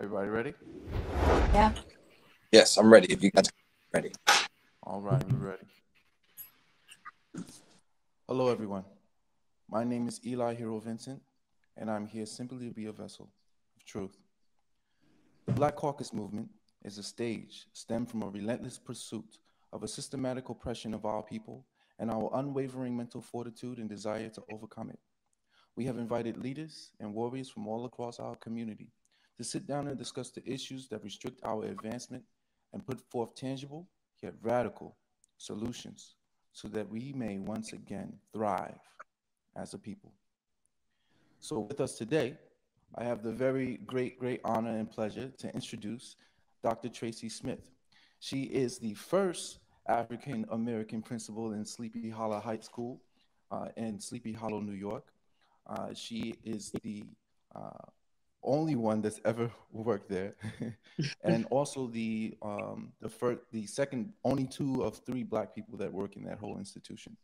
Everybody ready? Yeah. Yes, I'm ready. If you guys are ready. All right, we're ready. Hello, everyone. My name is Eli Hero Vincent, and I'm here simply to be a vessel of truth. The Black Caucus movement is a stage stemmed from a relentless pursuit of a systematic oppression of our people and our unwavering mental fortitude and desire to overcome it. We have invited leaders and warriors from all across our community to sit down and discuss the issues that restrict our advancement and put forth tangible yet radical solutions so that we may once again thrive as a people. So, with us today, I have the very great honor and pleasure to introduce Dr. Tracy Smith. She is the first African American principal in Sleepy Hollow High School in Sleepy Hollow, New York. She is the uh, only one that's ever worked there, and also the second, only two of three Black people that work in that whole institution.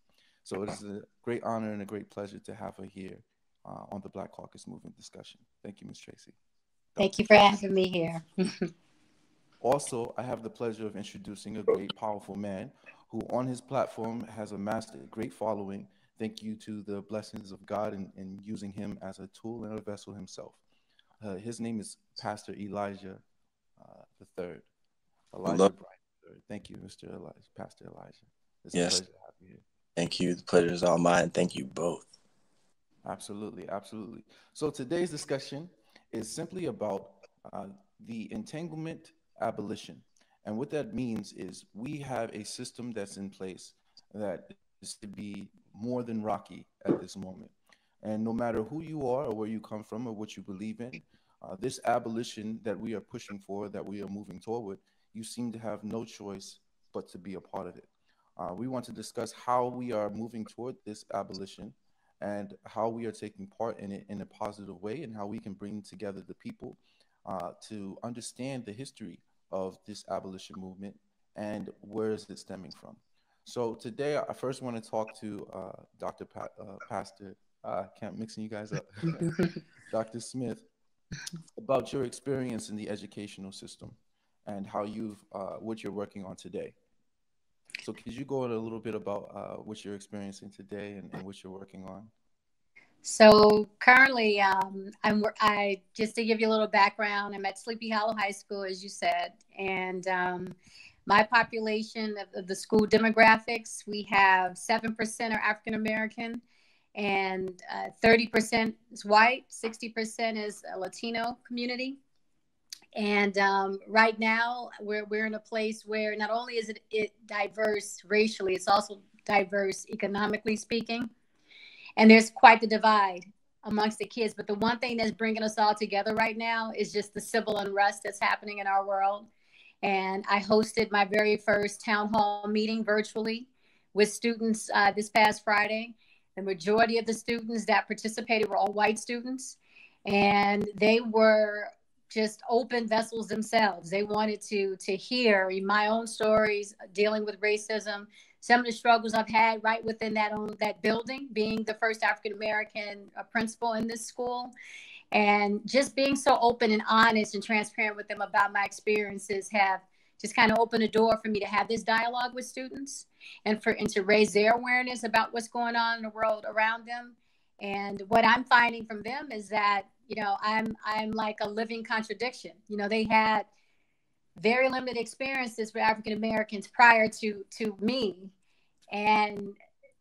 So it is a great honor and a great pleasure to have her here on the Black Caucus Movement discussion. Thank you, Ms. Tracy. Thank Dr. you for having me here. Also, I have the pleasure of introducing a great, powerful man who, on his platform, has amassed a great following. Thank you to the blessings of God in using him as a tool and a vessel himself. His name is Pastor Elijah the Third, Hello. Elijah Bryant III. Thank you, Mr. Elijah, Pastor Elijah. It's a Yes, pleasure to have you here. thank you. The pleasure is all mine. Thank you both. Absolutely, absolutely. So today's discussion is simply about uh, the entanglement abolition. And what that means is we have a system that's in place that is to be more than rocky at this moment. And no matter who you are or where you come from or what you believe in, this abolition that we are pushing for, that we are moving toward, you seem to have no choice but to be a part of it. We want to discuss how we are moving toward this abolition and how we are taking part in it in a positive way and how we can bring together the people to understand the history of this abolition movement and where is it stemming from. So today, I first want to talk to Pastor, can't mixing you guys up, Dr. Smith, about your experience in the educational system and how what you're working on today. So could you go in a little bit about what you're experiencing today and what you're working on? So currently, I just to give you a little background, I'm at Sleepy Hollow High School, as you said, and my population of the school demographics, we have 7% are African American, and 30% is white, 60% is a Latino community. And right now, we're in a place where not only is it diverse racially, it's also diverse economically speaking. And there's quite the divide amongst the kids. But the one thing that's bringing us all together right now is just the civil unrest that's happening in our world. And I hosted my very first town hall meeting virtually with students this past Friday. The majority of the students that participated were all white students, and they were just open vessels themselves. They wanted to hear my own stories dealing with racism, some of the struggles I've had right within that building, being the first African American principal in this school, and just being so open and honest and transparent with them about my experiences have just kind of opened a door for me to have this dialogue with students and to raise their awareness about what's going on in the world around them. And what I'm finding from them is that, I'm like a living contradiction. They had very limited experiences for African Americans prior to me, and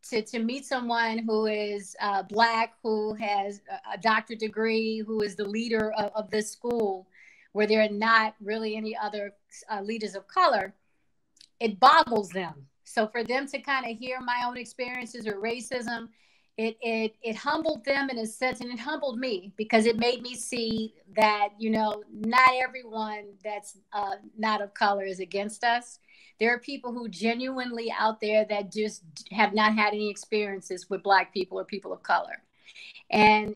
to meet someone who is Black, who has a doctorate degree, who is the leader of this school, where there are not really any other leaders of color, it boggles them. So for them to kind of hear my own experiences with racism, it humbled them in a sense, and it humbled me because it made me see that not everyone that's not of color is against us. There are people who genuinely out there that just have not had any experiences with Black people or people of color, and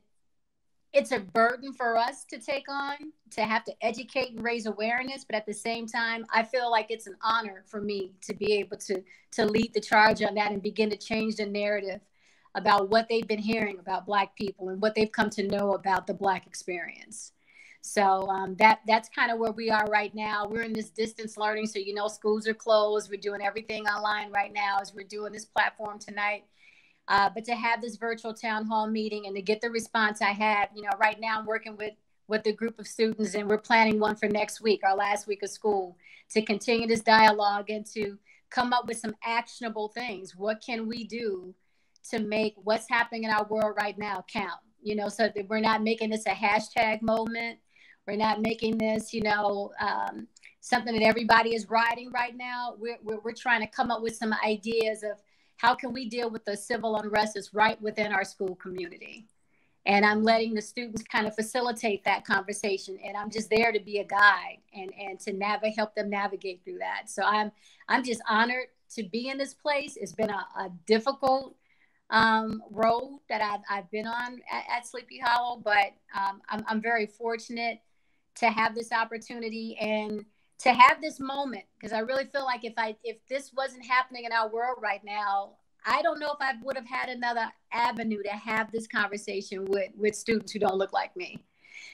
it's a burden for us to take on, to have to educate and raise awareness. But at the same time, I feel like it's an honor for me to be able to lead the charge on that and begin to change the narrative about what they've been hearing about Black people and what they've come to know about the Black experience. So that's kind of where we are right now. We're in this distance learning. So, schools are closed. We're doing everything online right now as we're doing this platform tonight. But to have this virtual town hall meeting and to get the response I had, right now I'm working with a group of students, and we're planning one for next week, our last week of school, to continue this dialogue and to come up with some actionable things. What can we do to make what's happening in our world right now count? So that we're not making this a hashtag moment. We're not making this, something that everybody is riding right now. We're trying to come up with some ideas of how can we deal with the civil unrest that's right within our school community. And I'm letting the students kind of facilitate that conversation. And I'm just there to be a guide and to help them navigate through that. So I'm just honored to be in this place. It's been a difficult road that I've been on at Sleepy Hollow, but I'm very fortunate to have this opportunity and to have this moment, because I really feel like if this wasn't happening in our world right now, I don't know if I would have had another avenue to have this conversation with students who don't look like me.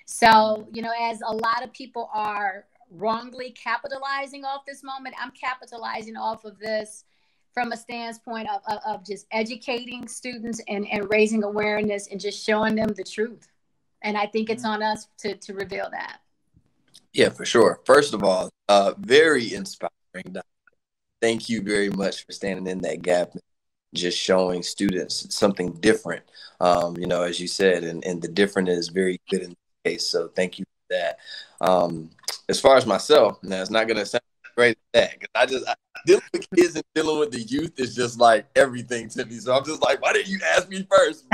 So, as a lot of people are wrongly capitalizing off this moment, I'm capitalizing off of this from a standpoint of just educating students and raising awareness and just showing them the truth. And I think it's on us to reveal that. Yeah, for sure. First of all, very inspiring. Thank you very much for standing in that gap, just showing students something different, as you said, and the different is very good in this case. So thank you for that. As far as myself, now it's not going to sound great at that, because dealing with kids and dealing with the youth is just like everything to me. So I'm just like, why didn't you ask me first?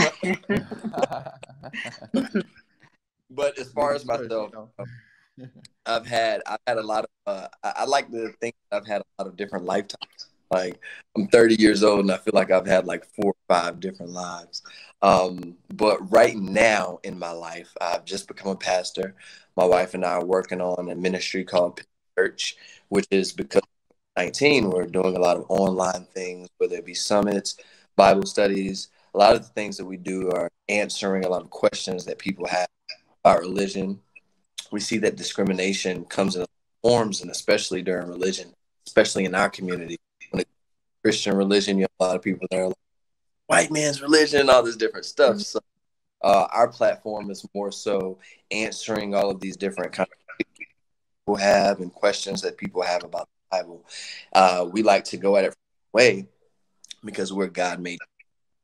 But as far as myself, I've had a lot of, I like to think I've had a lot of different lifetimes. Like, I'm 30 years old and I feel like I've had like 4 or 5 different lives. But right now in my life, I've just become a pastor. My wife and I are working on a ministry called Church, which is because of 19, we're doing a lot of online things, whether it be summits, Bible studies. A lot of the things that we do are answering a lot of questions that people have about religion. We see that discrimination comes in forms, and especially during religion, especially in our community. When it's Christian religion, you have a lot of people that are like, white man's religion, all this different stuff. So our platform is more so answering all of these different kind of people have and questions that people have about the Bible. We like to go at it from a way because we're God-made.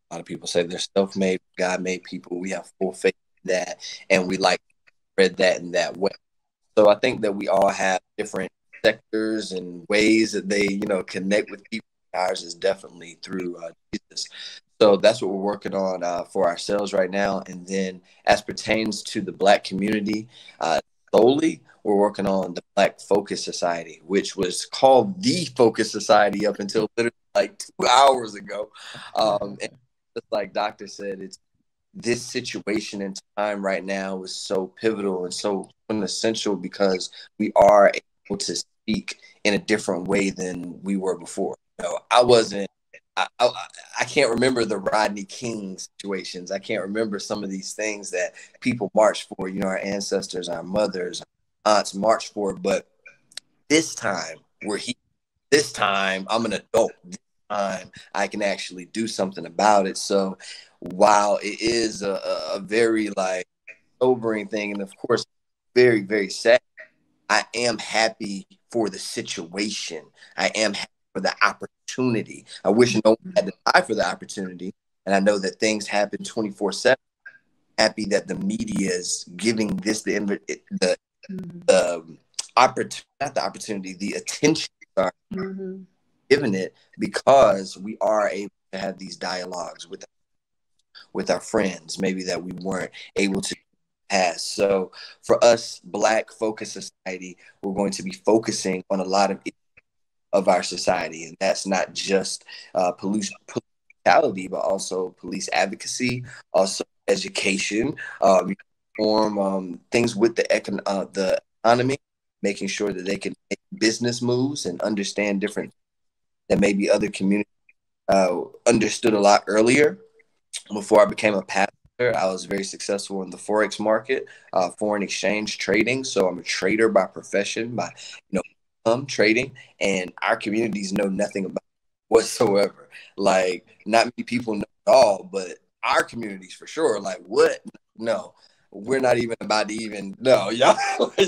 A lot of people say they're self-made, God-made people. We have full faith in that, and we like to spread that in that way. So I think that we all have different sectors and ways that they, connect with people. Ours is definitely through Jesus. So that's what we're working on for ourselves right now. And then as pertains to the Black community, solely, we're working on the Black Focus Society, which was called the Focus Society up until literally like 2 hours ago. And just like Doctor said, it's this situation in time right now is so pivotal and so essential because we are able to speak in a different way than we were before. I can't remember the Rodney King situations. I can't remember some of these things that people marched for, our ancestors, our mothers, our aunts marched for. But this time we're here. This time I'm an adult. This time I can actually do something about it. So while it is a very sobering thing, and of course very, very sad, I am happy for the situation. I am happy for the opportunity. I wish no one had to die for the opportunity. And I know that things happen 24/7. Happy that the media is giving this the opportunity, not the opportunity, the attention are giving it, because we are able to have these dialogues with our friends, maybe that we weren't able to pass. So for us, Black Focus Society, we're going to be focusing on a lot of our society, and that's not just police brutality, but also police advocacy, also education, things with the economy, making sure that they can make business moves and understand different that maybe other communities understood a lot earlier. Before I became a pastor, I was very successful in the Forex market, foreign exchange trading. So I'm a trader by profession, by, trading, and our communities know nothing about it whatsoever. Like, not many people know at all, but our communities for sure. Like, what? No, we're not even about to even, no, y'all,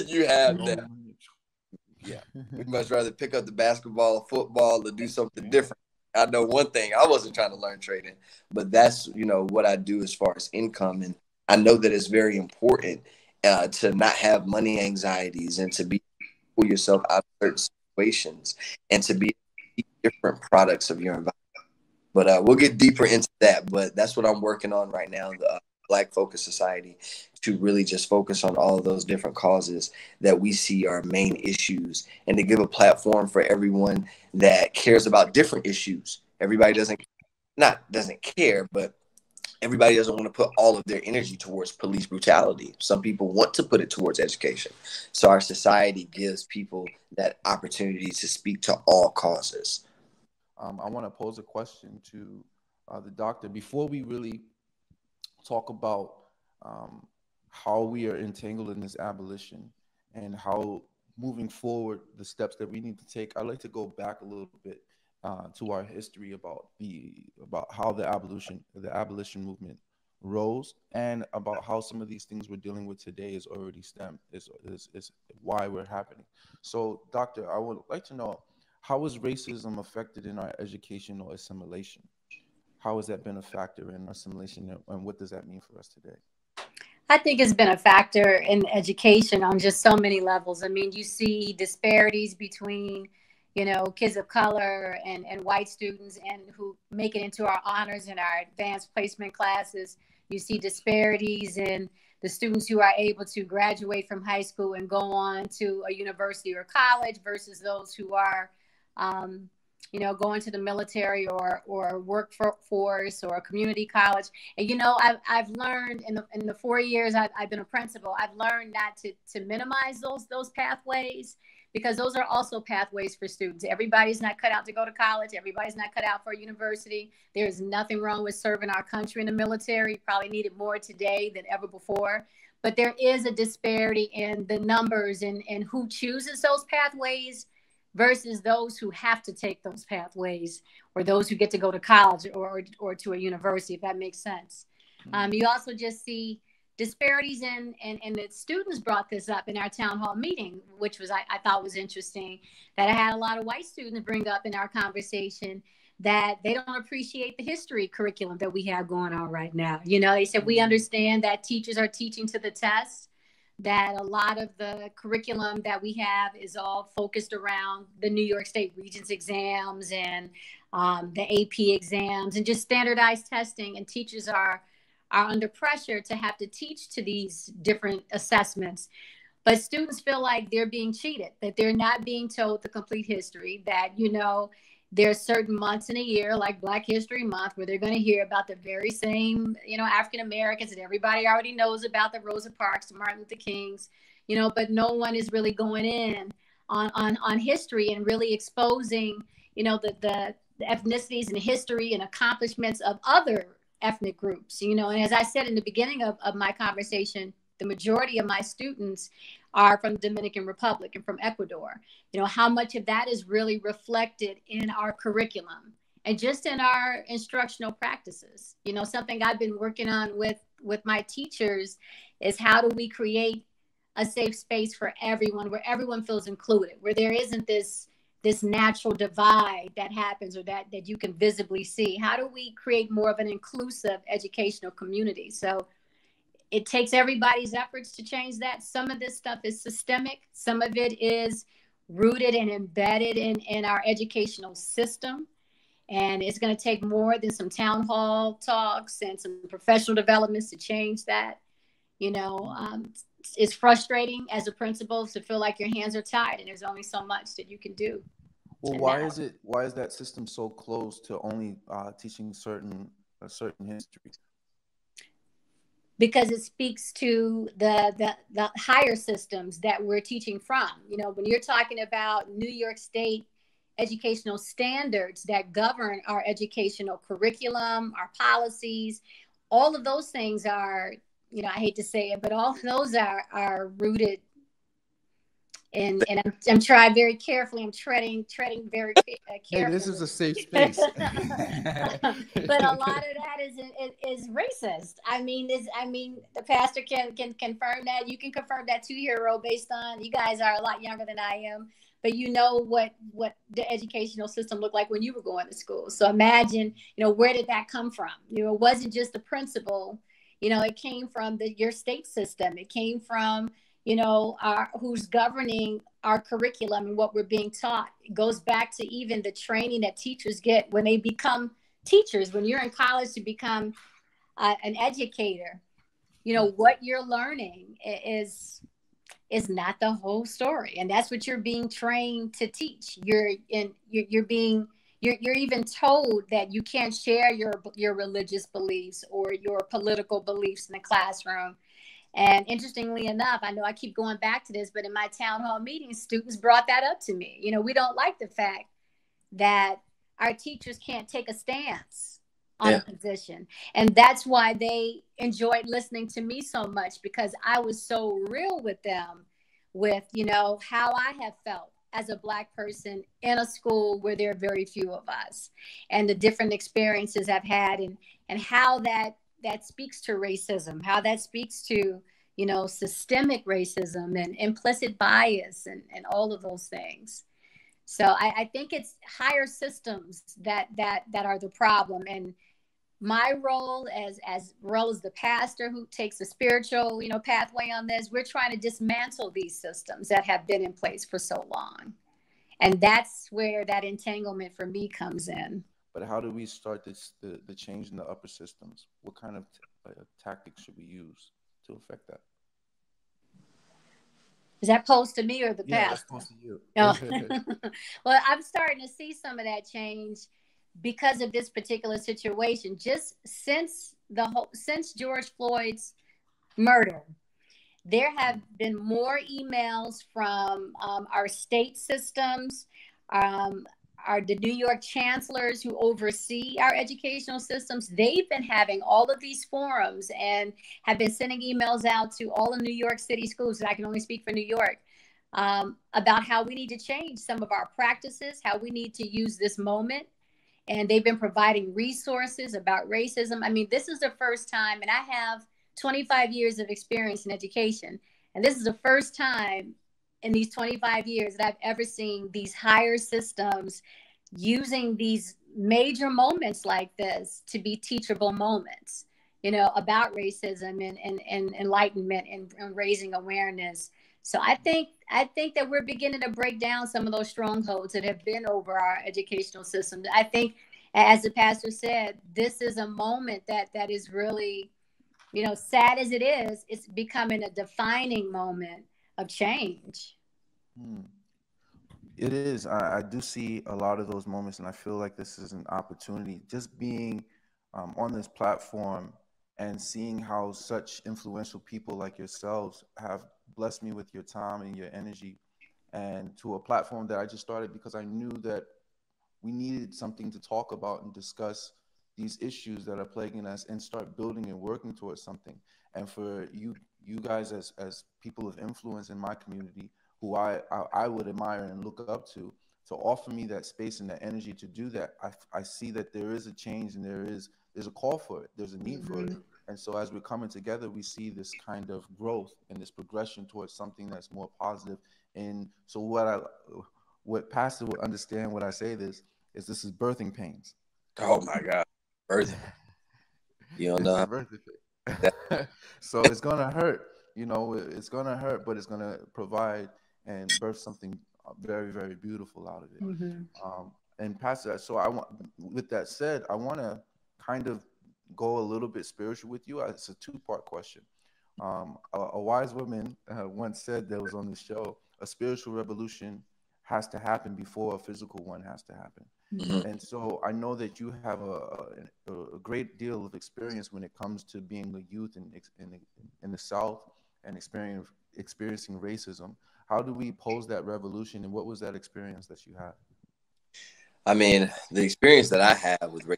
you have that. Yeah, we'd much rather pick up the basketball, football, or do something different. I know one thing, I wasn't trying to learn trading, but that's, what I do as far as income. And I know that it's very important to not have money anxieties and to pull yourself out of certain situations and to be different products of your environment. But we'll get deeper into that. But that's what I'm working on right now, the Black Focus Society, to really just focus on all of those different causes that we see are main issues, and to give a platform for everyone that cares about different issues. Everybody doesn't care, but everybody doesn't want to put all of their energy towards police brutality. Some people want to put it towards education. So our society gives people that opportunity to speak to all causes. I want to pose a question to the doctor before we really talk about how we are entangled in this abolition and how moving forward the steps that we need to take. I'd like to go back a little bit to our history about how the abolition movement rose, and about how some of these things we're dealing with today is already is why we're happening. So, doctor, I would like to know, how is racism affected in our educational assimilation? How has that been a factor in assimilation, and what does that mean for us today? I think it's been a factor in education on just so many levels. I mean, you see disparities between, kids of color and white students and who make it into our honors and our advanced placement classes. You see disparities in the students who are able to graduate from high school and go on to a university or college versus those who are, going to the military or workforce or a community college. And, I've learned in the 4 years I've been a principal, I've learned not to minimize those pathways, because those are also pathways for students. Everybody's not cut out to go to college. Everybody's not cut out for a university. There's nothing wrong with serving our country in the military. Probably need it more today than ever before. But there is a disparity in the numbers and who chooses those pathways versus those who have to take those pathways, or those who get to go to college or to a university, if that makes sense. You also just see disparities and the students brought this up in our town hall meeting, which was, I thought was interesting, that I had a lot of white students bring up in our conversation that they don't appreciate the history curriculum that we have going on right now. They said, we understand that teachers are teaching to the test, that a lot of the curriculum that we have is all focused around the New York State Regents exams and the AP exams and just standardized testing. And teachers are under pressure to have to teach to these different assessments. But students feel like they're being cheated, that they're not being told the complete history, that, there's certain months in a year, like Black History Month, where they're going to hear about the very same, African Americans that everybody already knows about, the Rosa Parks, the Martin Luther Kings, but no one is really going in on history and really exposing, the ethnicities and history and accomplishments of other ethnic groups, and as I said in the beginning of my conversation, the majority of my students are from the Dominican Republic and from Ecuador. How much of that is really reflected in our curriculum and just in our instructional practices. Something I've been working on with my teachers is, how do we create a safe space for everyone, where everyone feels included, where there isn't this natural divide that happens, or that you can visibly see. How do we create more of an inclusive educational community? So it takes everybody's efforts to change that. Some of this stuff is systemic. Some of it is rooted and embedded in our educational system. And it's going to take more than some town hall talks and some professional developments to change that. It's frustrating as a principal to feel like your hands are tied and there's only so much that you can do. Well, why is that system so close to only teaching a certain history? Because it speaks to the higher systems that we're teaching from. When you're talking about New York State educational standards that govern our educational curriculum, our policies, all of those things are, you know, I hate to say it, but all of those are rooted in, and I'm trying very carefully. I'm treading very carefully. Hey, this is a safe space. But a lot of that is racist. I mean, the pastor can confirm that. You can confirm that too, Hero, based on, you guys are a lot younger than I am, but you know what the educational system looked like when you were going to school. So imagine, you know, where did that come from? You know, it wasn't just the principal. You know, it came from your state system. It came from, you know, who's governing our curriculum and what we're being taught. It goes back to even the training that teachers get when they become teachers. When you're in college to become an educator, you know, what you're learning is not the whole story, and that's what you're being trained to teach. You're even told that you can't share your religious beliefs or your political beliefs in the classroom. And interestingly enough, I know I keep going back to this, but in my town hall meetings, students brought that up to me. You know, we don't like the fact that our teachers can't take a stance on a position. And that's why they enjoyed listening to me so much, because I was so real with them, with, you know, how I have felt as a Black person in a school where there are very few of us, and the different experiences I've had, and how that speaks to racism, how that speaks to, you know, systemic racism and implicit bias and all of those things. So I think it's higher systems that are the problem. And my role as well as the pastor who takes a spiritual, you know, pathway on this, we're trying to dismantle these systems that have been in place for so long. And that's where that entanglement for me comes in. But how do we start the change in the upper systems? What kind of tactics should we use to affect that? Is that posed to me or the Yeah, pastor? that's posed to you. No. Well, I'm starting to see some of that change because of this particular situation. Just since George Floyd's murder, there have been more emails from our state systems, the New York chancellors who oversee our educational systems. They've been having all of these forums and have been sending emails out to all the New York City schools, and I can only speak for New York, about how we need to change some of our practices, how we need to use this moment. And they've been providing resources about racism. I mean, this is the first time, and I have 25 years of experience in education, and this is the first time in these 25 years that I've ever seen these higher systems using these major moments like this to be teachable moments, you know, about racism and enlightenment and raising awareness. So I think that we're beginning to break down some of those strongholds that have been over our educational system. I think, as the pastor said, this is a moment that is really, you know, sad as it is, it's becoming a defining moment of change. It is. I do see a lot of those moments, and I feel like this is an opportunity. Just being on this platform and seeing how such influential people like yourselves have blessed me with your time and your energy, and to a platform that I just started because I knew that we needed something to talk about and discuss these issues that are plaguing us and start building and working towards something. And for you guys as people of influence in my community, who I would admire and look up to offer me that space and that energy to do that, I see that there is a change and there's a call for it. There's a need for it. And so as we're coming together, we see this kind of growth and this progression towards something that's more positive. And so what Pastor would understand when I say this is birthing pains. Oh my God. Birthing. You don't know. Birthing. So it's going to hurt, you know, it's going to hurt, but it's going to provide and birth something very, very beautiful out of it. And Pastor, so with that said, I want to kind of go a little bit spiritual with you. It's a two-part question. A wise woman once said that was on the show, a spiritual revolution has to happen before a physical one has to happen. And so I know that you have a great deal of experience when it comes to being a youth in the South and experiencing racism. How do we pose that revolution, and what was that experience that you had? I mean, the experience that I have with racism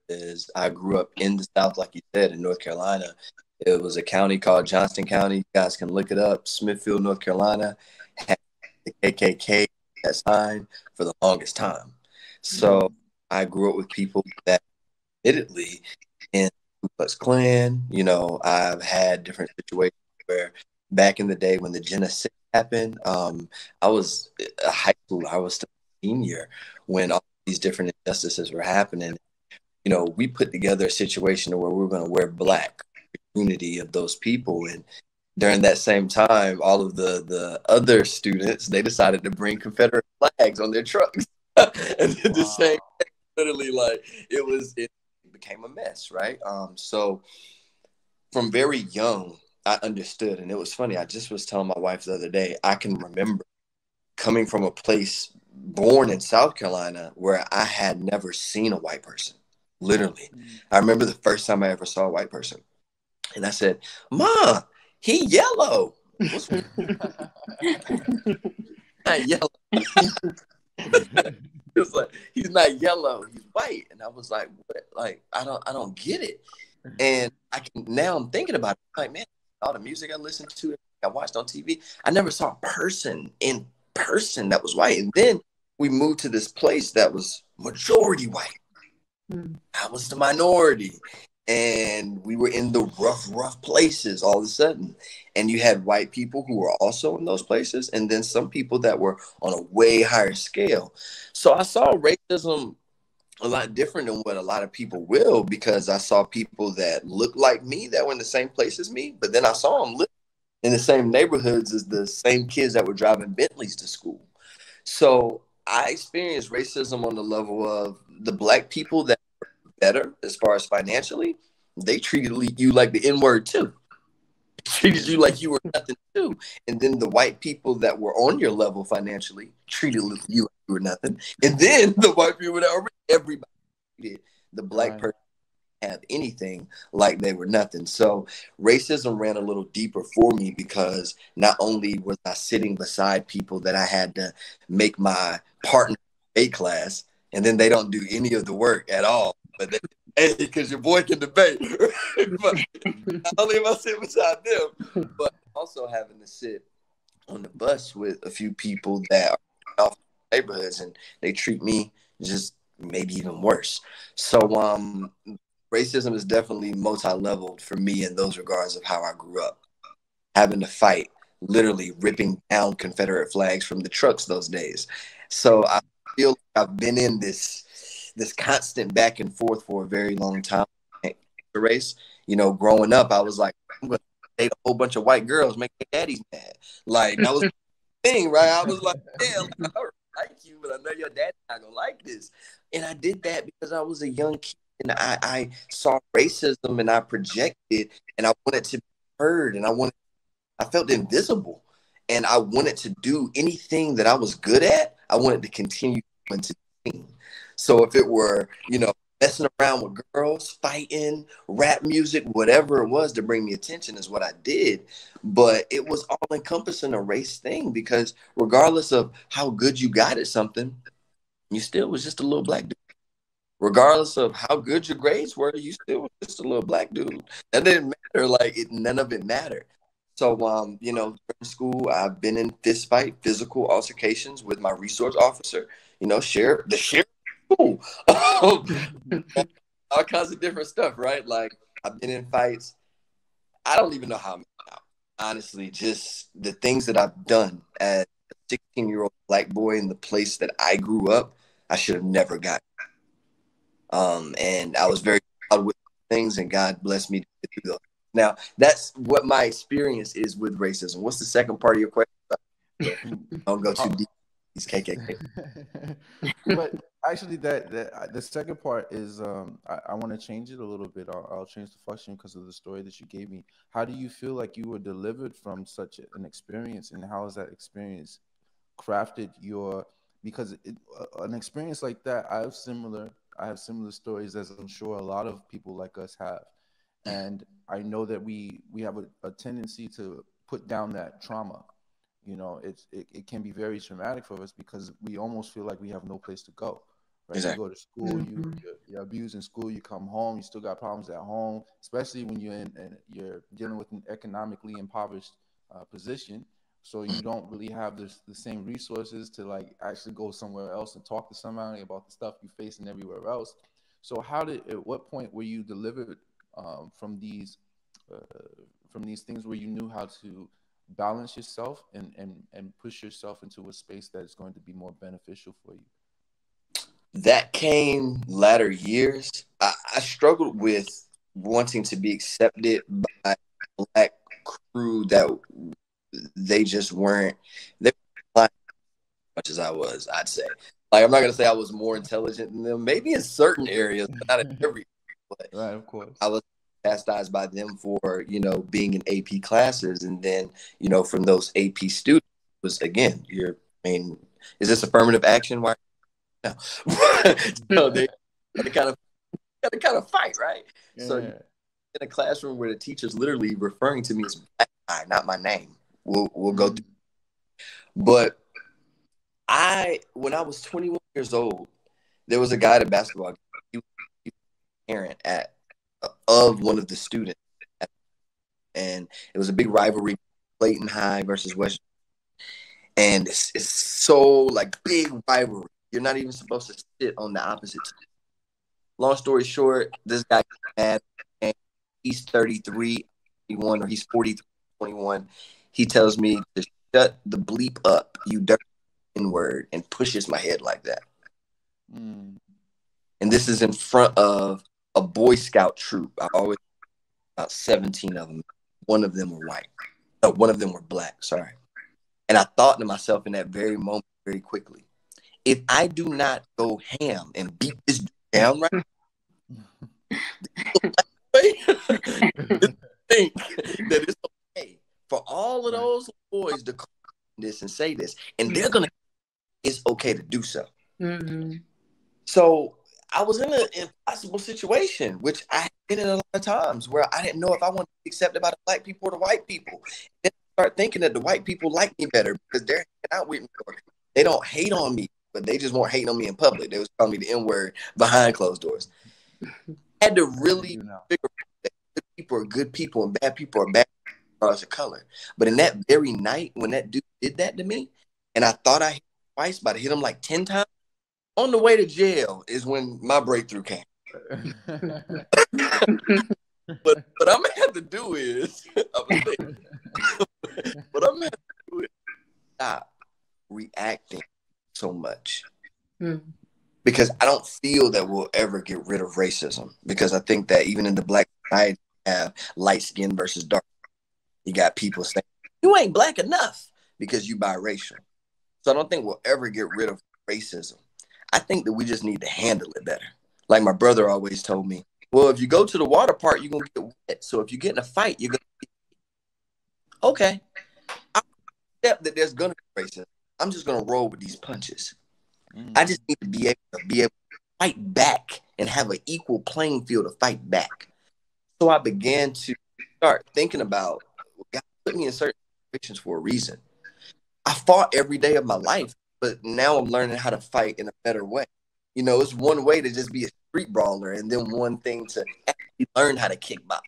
is I grew up in the South, like you said, in North Carolina. It was a county called Johnston County. You guys can look it up. Smithfield, North Carolina, had the KKK that sign for the longest time. So I grew up with people that admittedly in Ku Klux Klan. You know, I've had different situations where back in the day when the genocide happened, I was a high school. I was still a senior when all these different injustices were happening. You know, we put together a situation where we were going to wear black, unity of those people. And during that same time, all of the other students, they decided to bring Confederate flags on their trucks. And the same, literally, like it became a mess, right? So from very young, I understood. And it was funny. I just was telling my wife the other day, I can remember coming from a place born in South Carolina where I had never seen a white person. Literally. I remember the first time I ever saw a white person. And I said, "Ma, he yellow." What's not yellow? It was like, he's not yellow, he's white. And I was like, what? Like, I don't get it. And now I'm thinking about it. Like, man, all the music I listened to, I watched on TV, I never saw a person in person that was white. And then we moved to this place that was majority white. I was the minority. And we were in the rough places all of a sudden. And you had white people who were also in those places, and then some people that were on a way higher scale. So I saw racism a lot different than what a lot of people will, because I saw people that looked like me that were in the same place as me, but then I saw them live in the same neighborhoods as the same kids that were driving Bentleys to school. So I experienced racism on the level of the black people that were better as far as financially. They treated you like the N-word too. Treated you like you were nothing too. And then the white people that were on your level financially treated you like you were nothing. And then the white people that were, everybody treated the black person have anything like they were nothing. So racism ran a little deeper for me, because not only was I sitting beside people that I had to make my partner A class, and then they don't do any of the work at all, but they, hey, because your boy can debate. But not only am I sitting beside them, but also having to sit on the bus with a few people that are off neighborhoods, and they treat me just maybe even worse. So racism is definitely multi-leveled for me in those regards of how I grew up. Having to fight, literally ripping down Confederate flags from the trucks those days. So I feel like I've been in this constant back and forth for a very long time. Race, you know, growing up, I was like, I'm gonna date a whole bunch of white girls, make their daddies mad. Like, that was the thing, right? I was like, damn, I like you, but I know your dad's not gonna like this. And I did that because I was a young kid, and I saw racism, and I projected, and I wanted to be heard, and I felt invisible, and I wanted to do anything that I was good at. I wanted to continue to do. So if it were, you know, messing around with girls, fighting, rap music, whatever it was to bring me attention is what I did. But it was all encompassing a race thing, because regardless of how good you got at something, you still was just a little black dude. Regardless of how good your grades were, you still was just a little black dude. That didn't matter. Like, none of it mattered. So, you know, during school, I've been in fist fight, physical altercations with my resource officer. You know, the sheriff, school, all kinds of different stuff, right? Like, I've been in fights. I don't even know how I'm out. Honestly, just the things that I've done as a 16-year-old black boy in the place that I grew up, I should have never gotten. And I was very proud with things, and God blessed me to do those. Now, that's what my experience is with racism. What's the second part of your question? Don't go too deep. These KKK. But actually, the second part is I want to change it a little bit. I'll change the question because of the story that you gave me. How do you feel like you were delivered from such an experience, and how has that experience crafted your? Because an experience like that, I have similar stories, as I'm sure a lot of people like us have. And I know that we have a tendency to put down that trauma. You know, it can be very traumatic for us because we almost feel like we have no place to go, right? You go to school, you're abused in school. You come home, you still got problems at home, especially when you're dealing with an economically impoverished position. So you don't really have the same resources to like actually go somewhere else and talk to somebody about the stuff you facing everywhere else. So at what point were you delivered from these things where you knew how to balance yourself and push yourself into a space that is going to be more beneficial for you? That came latter years. I struggled with wanting to be accepted by a Black crew that they just weren't. They weren't as much as I was, I'd say. Like, I'm not gonna say I was more intelligent than them. Maybe in certain areas, but not in every. But right, of course. I was chastised by them for being in AP classes, and then from those AP students was again. Is this affirmative action? Why? No. So they kind of fight, right? Yeah. So in a classroom where the teacher's literally referring to me as Black guy, not my name. We'll go through. But when I was 21 years old, there was a guy at a basketball game. He was a parent of one of the students, and it was a big rivalry, Clayton High versus West. And it's so like big rivalry. You're not even supposed to sit on the opposite team. Long story short, this guy got mad. And he's 33, 21, or he's 43, 21. He tells me to shut the bleep up, you dirty N-word, and pushes my head like that. And this is in front of a Boy Scout troop. I always about 17 of them. One of them were white. No, one of them were Black, sorry. And I thought to myself in that very moment, very quickly, if I do not go ham and beat this dude down right think that it's okay for all of those boys to call this and say this, and they're gonna. It's okay to do so. So I was in an impossible situation, which I had been in a lot of times where I didn't know if I wanted to be accepted by the Black people or the white people. Then I start thinking that the white people like me better because they're hanging out with me. They don't hate on me, but they just weren't hating on me in public. They was calling me the N-word behind closed doors. I had to really figure out that good people are good people and bad people are bad regardless of color. But in that very night, when that dude did that to me, and I thought I hit him twice, but I hit him like 10 times, on the way to jail is when my breakthrough came. But what I'm gonna have to do is, stop reacting so much. Because I don't feel that we'll ever get rid of racism. Because I think that even in the Black society, you have light skin versus dark. You got people saying, you ain't Black enough because you biracial. So I don't think we'll ever get rid of racism. I think that we just need to handle it better. Like my brother always told me, well, if you go to the water park, you're going to get wet. So if you get in a fight, you're going to get okay. I accept that there's going to be racism. I'm just going to roll with these punches. I just need to be able to fight back and have an equal playing field to fight back. So I began to start thinking about, well, God put me in certain situations for a reason. I fought every day of my life, but now I'm learning how to fight in a better way. It's one way to just be a street brawler, and then one thing to actually learn how to kickbox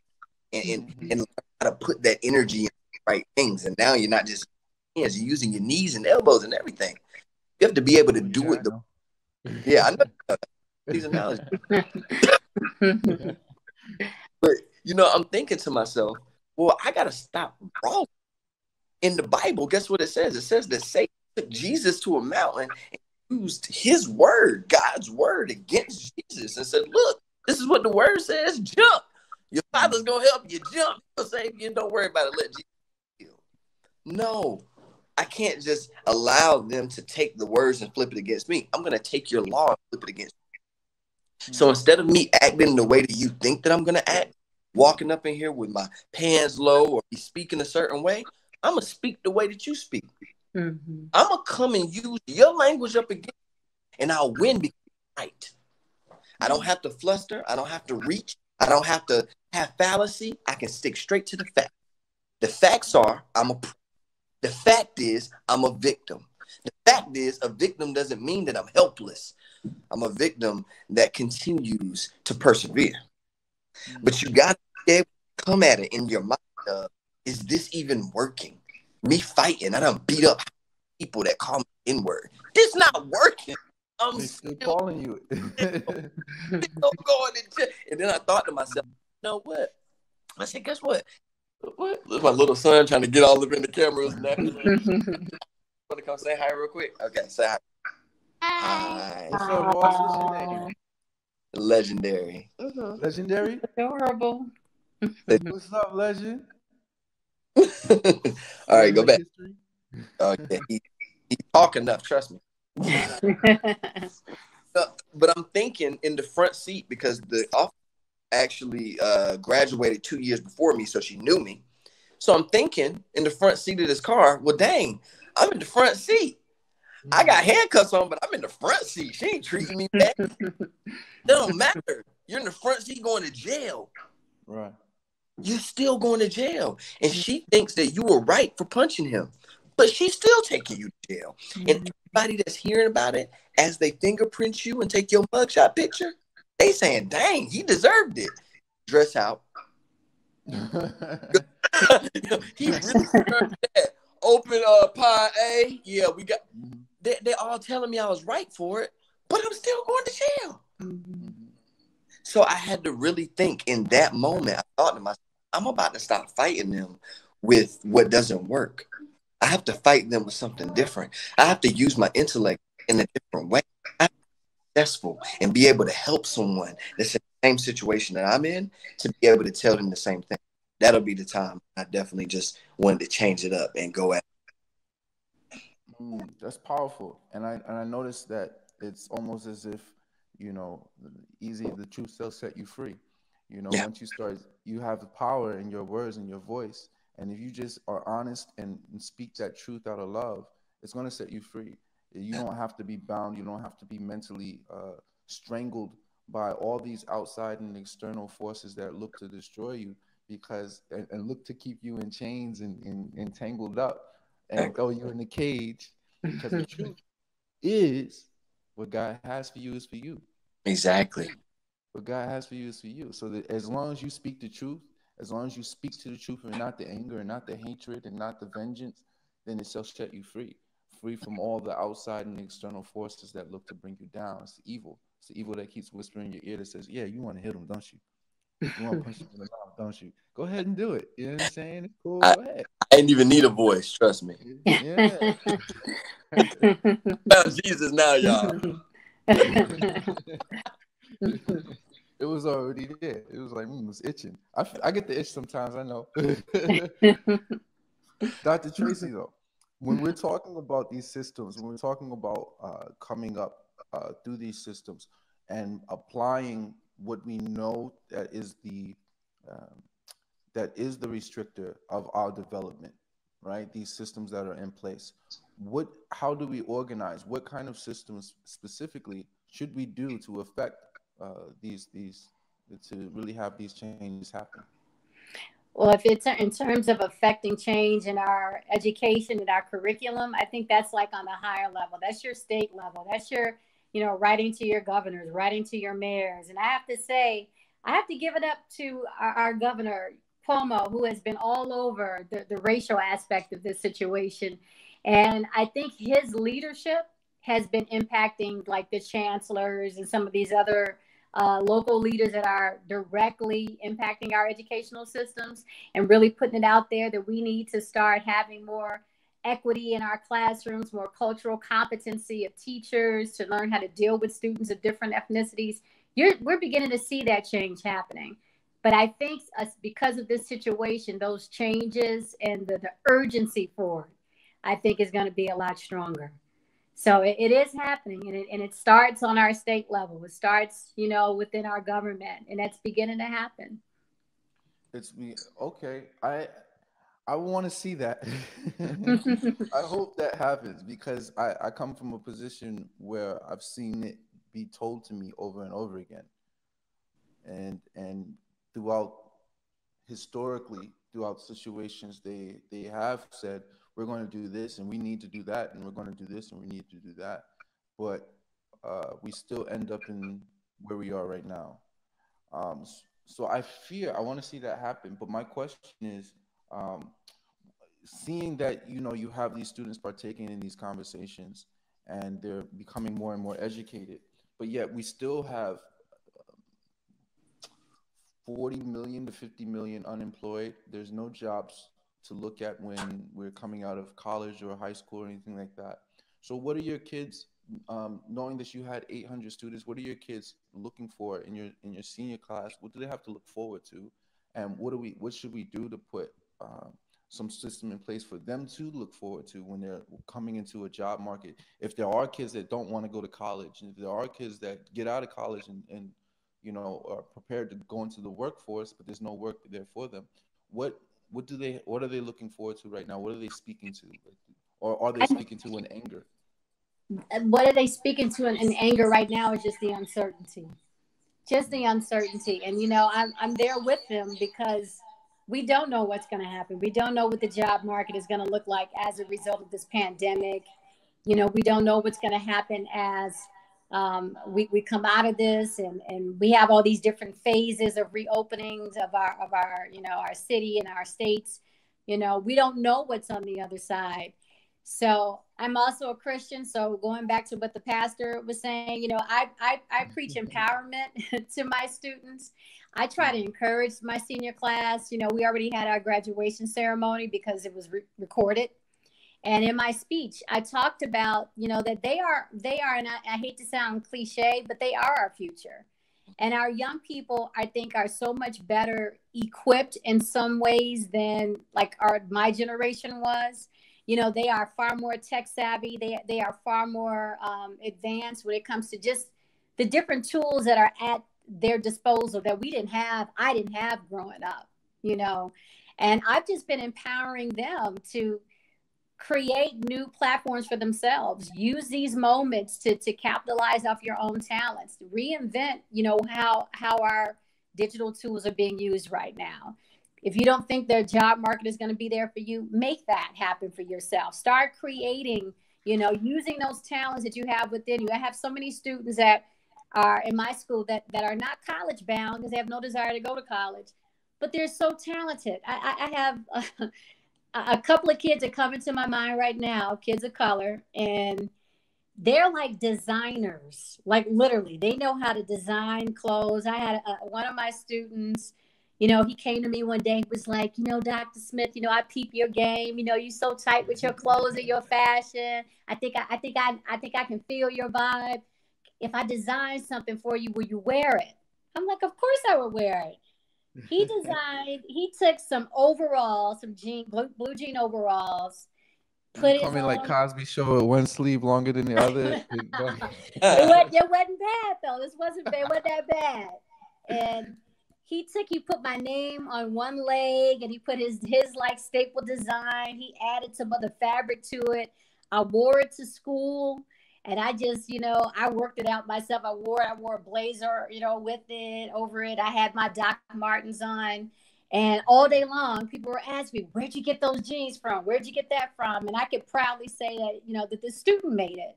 and learn how to put that energy in the right things. And now you're not just hands, you're using your knees and elbows and everything. You have to be able to do it. I know these analogies. But I'm thinking to myself, well, I gotta stop brawling. In the Bible, guess what it says? It says that Satan took Jesus to a mountain and used his word, God's word, against Jesus and said, look, this is what the word says, jump. Your father's gonna help you jump. He'll save you, and don't worry about it. Let Jesus heal. No. I can't just allow them to take the words and flip it against me. I'm going to take your law and flip it against you. So instead of me acting the way that you think that I'm going to act, walking up in here with my pants low or be speaking a certain way, I'm going to speak the way that you speak. I'm going to come and use your language up against you, and I'll win because you're right. I don't have to fluster. I don't have to reach. I don't have to have fallacy. I can stick straight to the fact. The facts are, the fact is, I'm a victim. The fact is, a victim doesn't mean that I'm helpless. I'm a victim that continues to persevere. But you got to be able to come at it in your mind of, is this even working? Me fighting, I done beat up people that call me N-word. This not working. I'm still calling you. still going to jail. And then I thought to myself, you know what? I said, guess what? What? Look, my little son trying to get all up in the cameras now. Want to come say hi real quick? Okay, say hi. Hi. What's up, boss? What's your name? Legendary. Legendary? Adorable. What's up, Legend? All right, go back. History? Okay, he talk enough, trust me. But I'm thinking in the front seat because the officer actually graduated 2 years before me, so she knew me. So I'm thinking in the front seat of this car, well, dang, I'm in the front seat. I got handcuffs on, but I'm in the front seat. She ain't treating me bad. That don't matter. You're in the front seat going to jail. Right. You're still going to jail. And she thinks that you were right for punching him. But she's still taking you to jail. And everybody that's hearing about it, as they fingerprint you and take your mugshot picture, they saying, dang, he deserved it. Dress out. He really deserved that. Open pie A. Yeah, we got. They all telling me I was right for it, but I'm still going to jail. So I had to really think in that moment. I thought to myself, I'm about to stop fighting them with what doesn't work. I have to fight them with something different. I have to use my intellect in a different way. I have to be successful and be able to help someone that's in the same situation that I'm in to be able to tell them the same thing. That'll be the time. I definitely just wanted to change it up and go at it. That's powerful. And I noticed that it's almost as if, the truth shall set you free. Yeah. Once you start, you have the power in your words and your voice. And if you just are honest and speak that truth out of love, it's going to set you free. You don't have to be bound. You don't have to be mentally strangled by all these outside and external forces that look to destroy you and look to keep you in chains and tangled up and throw you in a cage, because the truth is what God has for you is for you. Exactly. What God has for you is for you. So that as long as you speak the truth, as long as you speak to the truth and not the anger and not the hatred and not the vengeance, then it shall set you free. Free from all the outside and external forces that look to bring you down. It's the evil. It's the evil that keeps whispering in your ear that says, yeah, you want to hit them, don't you? You want to punch them in the mouth, don't you? Go ahead and do it. You know what I'm saying? It's cool. Go ahead. I didn't even need a voice, trust me. Yeah. Found Jesus now, y'all. It was already there. It was like, it was itching. I get the itch sometimes, I know. Dr. Tracy, though, when we're talking about these systems, when we're talking about coming up through these systems and applying what we know um, that is the restrictor of our development, right? These systems that are in place. How do we organize? What kind of systems specifically should we do to affect these to really have these changes happen? Well, if it's in terms of affecting change in our education and our curriculum, I think that's like on a higher level. That's your state level. That's your, writing to your governors, writing to your mayors. And I have to say, I have to give it up to our governor, Cuomo, who has been all over the racial aspect of this situation. And I think his leadership has been impacting like the chancellors and some of these other local leaders that are directly impacting our educational systems, and really putting it out there that we need to start having more equity in our classrooms, more cultural competency of teachers to learn how to deal with students of different ethnicities. We're beginning to see that change happening. But I think because of this situation, those changes and the urgency for it, I think is going to be a lot stronger. So it is happening, and it starts on our state level. It starts, within our government, and that's beginning to happen. It's me. Okay. I want to see that. I hope that happens, because I come from a position where I've seen it be told to me over and over again. And throughout historically, throughout situations, they have said, we're going to do this and we need to do that, and we're going to do this and we need to do that. But we still end up in where we are right now. So I want to see that happen. But my question is, seeing that, you have these students partaking in these conversations and they're becoming more and more educated, but yet we still have 40 million to 50 million unemployed. There's no jobs to look at when we're coming out of college or high school or anything like that. So what are your kids, knowing that you had 800 students, what are your kids looking for in your senior class? What do they have to look forward to? And what should we do to put some system in place for them to look forward to when they're coming into a job market? If there are kids that don't want to go to college, and if there are kids that get out of college and are prepared to go into the workforce, but there's no work there for them, what are they looking forward to right now? What are they speaking to? Or are they speaking to in anger? What are they speaking to in anger right now is just the uncertainty. Just the uncertainty. And, I'm there with them because we don't know what's going to happen. We don't know what the job market is going to look like as a result of this pandemic. We don't know what's going to happen as we come out of this, and we have all these different phases of reopenings of our our city and our states. We don't know what's on the other side. So I'm also a Christian. So going back to what the pastor was saying, I preach empowerment to my students. I try to encourage my senior class. We already had our graduation ceremony because it was recorded. And in my speech, I talked about, that they are, and I hate to sound cliche, but they are our future. And our young people, I think, are so much better equipped in some ways than like my generation was. They are far more tech savvy. They are far more advanced when it comes to just the different tools that are at their disposal that I didn't have growing up, and I've just been empowering them to create new platforms for themselves, use these moments to capitalize off your own talents, to reinvent, how our digital tools are being used right now. If you don't think their job market is going to be there for you, make that happen for yourself. Start creating, using those talents that you have within you. I have so many students that are in my school that are not college bound because they have no desire to go to college, but they're so talented. I have a couple of kids that come into my mind right now, kids of color, and they're like designers, like literally they know how to design clothes. I had one of my students, he came to me one day, was like, Dr. Smith, I peep your game. You so tight with your clothes and your fashion. I think I can feel your vibe. If I design something for you, will you wear it? I'm like, of course I would wear it. He took some overalls, some blue jean overalls, put it on. Like Cosby Show with one sleeve longer than the other. It wasn't bad though. It wasn't that bad. And he put my name on one leg, and he put his like staple design. He added some other fabric to it. I wore it to school. And I just, I worked it out myself. I wore a blazer, with it, over it. I had my Doc Martens on. And all day long, people were asking me, where'd you get those jeans from? Where'd you get that from? And I could proudly say that, that the student made it,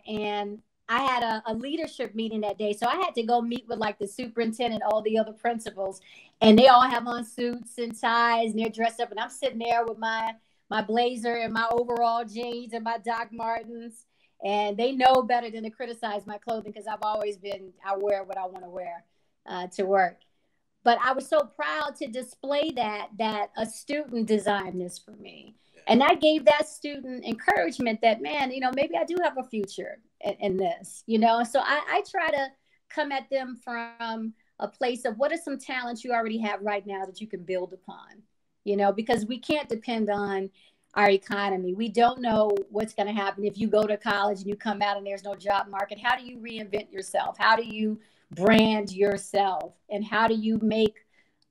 and I had a leadership meeting that day. So I had to go meet with like the superintendent, all the other principals, and they all have on suits and ties and they're dressed up. And I'm sitting there with my blazer and my overall jeans and my Doc Martens. And they know better than to criticize my clothing because I wear what I want to wear to work. But I was so proud to display that a student designed this for me. And I gave that student encouragement that, man, maybe I do have a future in this, So I try to come at them from a place of what are some talents you already have right now that you can build upon, because we can't depend on our economy. We don't know what's going to happen if you go to college and you come out and there's no job market. How do you reinvent yourself? How do you brand yourself? And how do you make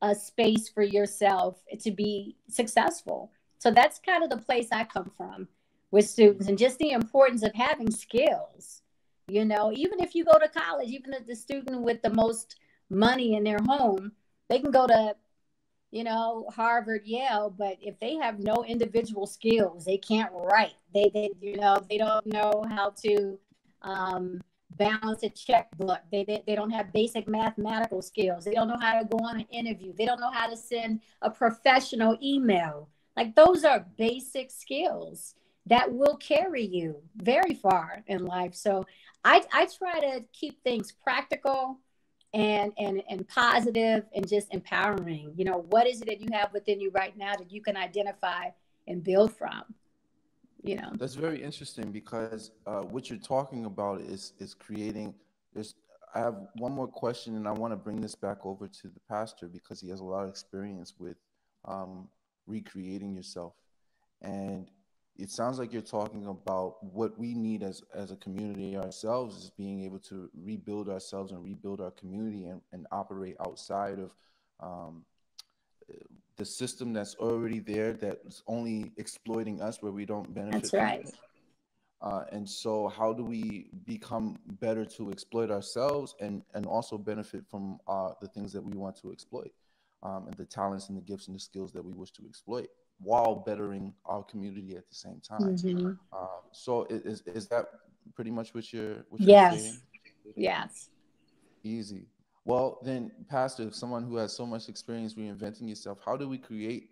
a space for yourself to be successful? So that's kind of the place I come from with students, and just the importance of having skills. Even if you go to college, even if the student with the most money in their home, they can go to Harvard, Yale, but if they have no individual skills, they can't write. They don't know how to balance a checkbook. They don't have basic mathematical skills. They don't know how to go on an interview. They don't know how to send a professional email. Like, those are basic skills that will carry you very far in life. So I try to keep things practical and positive and just empowering. What is it that you have within you right now that you can identify and build from? That's very interesting, because what you're talking about is creating this. I have one more question, and I want to bring this back over to the pastor, because he has a lot of experience with recreating yourself. And it sounds like you're talking about what we need as a community ourselves, is being able to rebuild ourselves and rebuild our community, and operate outside of the system that's already there, that's only exploiting us, where we don't benefit That's from right. it. And so how do we become better to exploit ourselves, and also benefit from the things that we want to exploit, and the talents and the gifts and the skills that we wish to exploit, while bettering our community at the same time? Mm-hmm. So is that pretty much what you're saying? Yes. Yes. Easy. Well, then, Pastor, someone who has so much experience reinventing yourself, how do we create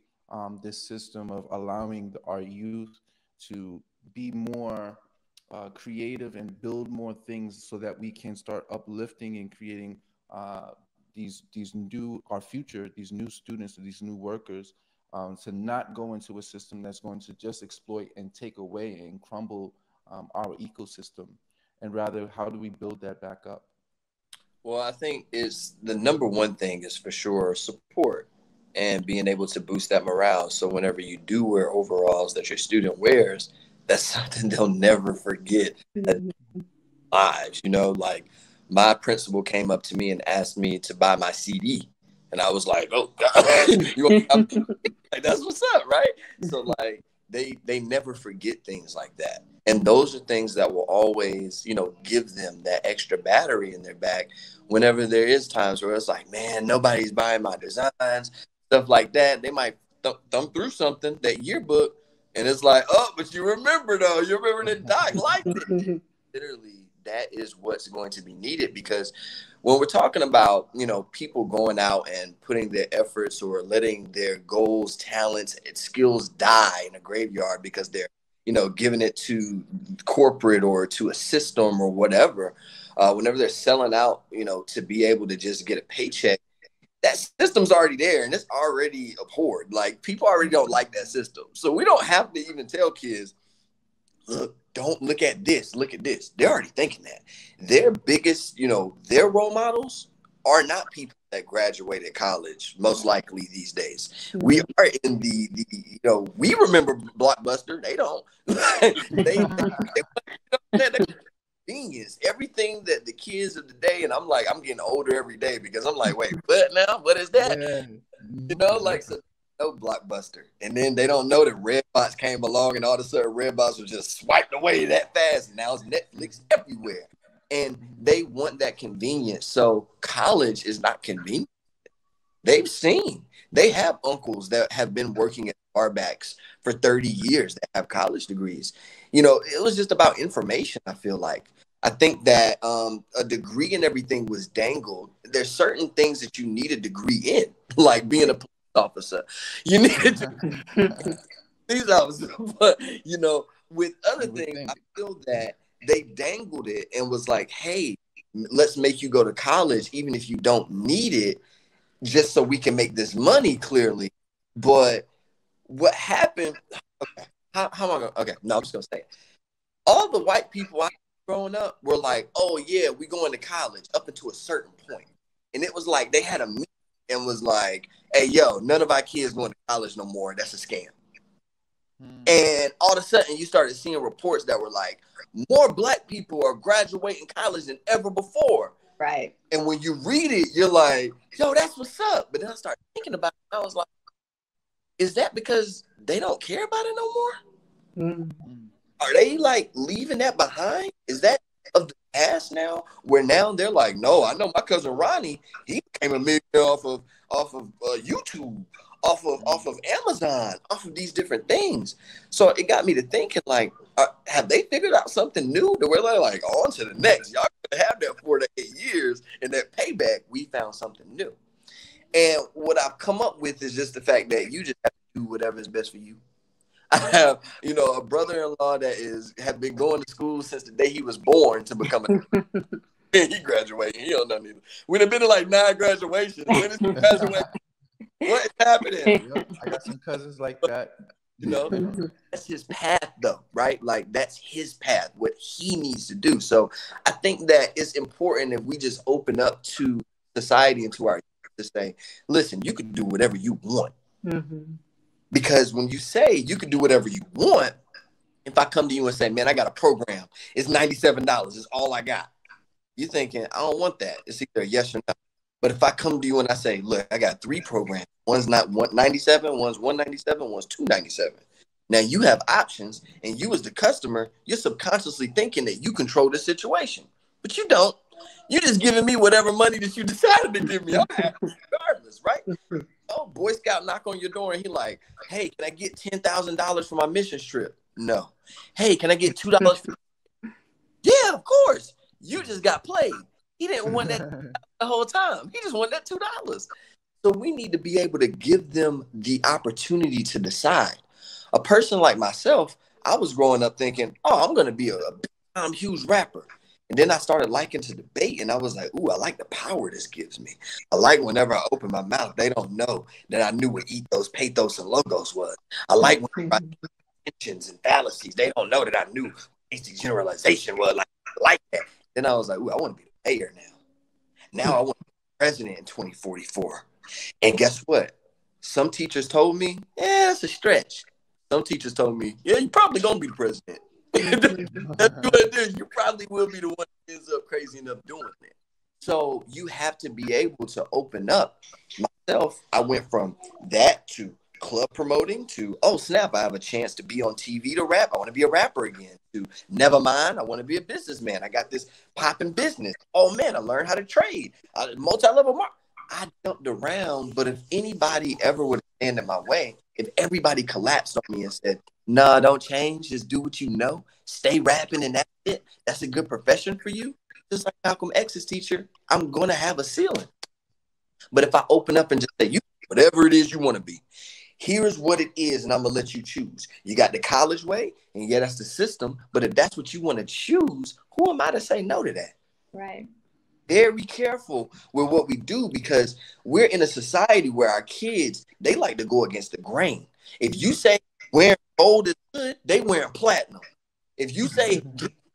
this system of allowing our youth to be more creative and build more things, so that we can start uplifting and creating our future, these new students, these new workers, to not go into a system that's going to just exploit and take away and crumble our ecosystem, and rather, how do we build that back up? Well, I think it's the number one thing is for sure support and being able to boost that morale. So whenever you do wear overalls that your student wears, that's something they'll never forget Mm-hmm. lives. Like my principal came up to me and asked me to buy my CD. And I was like, oh God, like, that's what's up, right? So like they never forget things like that. And those are things that will always, give them that extra battery in their back whenever there is times where it's like, man, nobody's buying my designs, stuff like that. They might thumb through something, that yearbook, and it's like, oh, but you remember though, you remember that Doc liked it. Literally, that is what's going to be needed, because when we're talking about, people going out and putting their efforts or letting their goals, talents, and skills die in a graveyard because they're, giving it to corporate or to a system or whatever, whenever they're selling out, to be able to just get a paycheck, that system's already there and it's already abhorred. Like, people already don't like that system. So we don't have to even tell kids, look, don't look at this, look at this. They're already thinking that. Their biggest, their role models are not people that graduated college, most likely these days. We are in we remember Blockbuster. They don't. they convenience. Everything that the kids of the day, and I'm getting older every day, because I'm like, wait, what now? What is that? Yeah. So no Blockbuster. And then they don't know that Redbox came along, and all of a sudden Redbox was just swiped away that fast. And now it's Netflix everywhere. And they want that convenience. So college is not convenient. They have uncles that have been working at barbacks for 30 years that have college degrees. It was just about information, I feel like. I think that a degree and everything was dangled. There's certain things that you need a degree in, like being a police officer. You need a degree. These officers, but with other things, I feel that they dangled it and was like, hey, let's make you go to college even if you don't need it, just so we can make this money, clearly. But what happened, how am I going to, okay, no, I'm just going to say it. All the white people growing up were like, oh yeah, we going to college up until a certain point. And it was like they had a meeting and was like, hey, yo, none of our kids going to college no more. That's a scam. And all of a sudden, you started seeing reports that were like, more black people are graduating college than ever before. Right. And when you read it, you're like, yo, that's what's up. But then I started thinking about it. I was like, is that because they don't care about it no more? Mm-hmm. Are they like leaving that behind? Is that of the past now? Where now they're like, no, I know my cousin Ronnie, he became a millionaire off of YouTube. off of Amazon, off of these different things. So it got me to thinking, like, have they figured out something new to where they're like, on to the next? Y'all gonna have that 4 to 8 years, and that payback, we found something new. And what I've come up with is just the fact that you just have to do whatever is best for you. I have, a brother-in-law that have been going to school since the day he was born to become a. He graduated. He don't know neither. We'd have been to like 9 graduations. When is he graduating? What is happening? Yep, I got some cousins like that. That's his path, though, right? Like, that's his path, what he needs to do. So I think that it's important if we just open up to society and to our to say, listen, you can do whatever you want. Mm-hmm. Because when you say you can do whatever you want, if I come to you and say, man, I got a program, it's $97, it's all I got. You're thinking, I don't want that. It's either a yes or no. But if I come to you and I say, look, I got 3 programs. One's not 197, one's 197, one's 297. Now you have options, and you as the customer, you're subconsciously thinking that you control the situation. But you don't. You're just giving me whatever money that you decided to give me. I'm happy regardless, right? Oh, Boy Scout knock on your door and he like, hey, can I get $10,000 for my mission trip? No. Hey, can I get $2? Yeah, of course. You just got played. He didn't want that the whole time. He just wanted that $2. So we need to be able to give them the opportunity to decide. A person like myself, I was growing up thinking, oh, I'm going to be a big-time, huge rapper. And then I started liking to debate, and I was like, ooh, I like the power this gives me. I like whenever I open my mouth, they don't know that I knew what ethos, pathos, and logos was. I like when I intentions and fallacies. They don't know that I knew what basic generalization was. I like that. Then I was like, ooh, I want to be the mayor now. Now I want to be president in 2044. And guess what? Some teachers told me, yeah, it's a stretch. Some teachers told me, yeah, you're probably going to be the president. You probably will be the one that ends up crazy enough doing it. So you have to be able to open up. Myself, I went from that to club promoting to, oh snap, I have a chance to be on TV to rap. I want to be a rapper again. To never mind, I want to be a businessman. I got this popping business. Oh man, I learned how to trade. Multi-level market. I jumped around, but if anybody ever would stand in my way, if everybody collapsed on me and said, nah, don't change, just do what you know, stay rapping and that's it, that's a good profession for you, just like Malcolm X's teacher, I'm going to have a ceiling. But if I open up and just say, you whatever it is you want to be, here's what it is, and I'm going to let you choose. You got the college way, and yeah, that's the system, but if that's what you want to choose, who am I to say no to that? Right. Very careful with what we do because we're in a society where our kids, they like to go against the grain. If you say wearing gold is good, they wearing platinum. If you say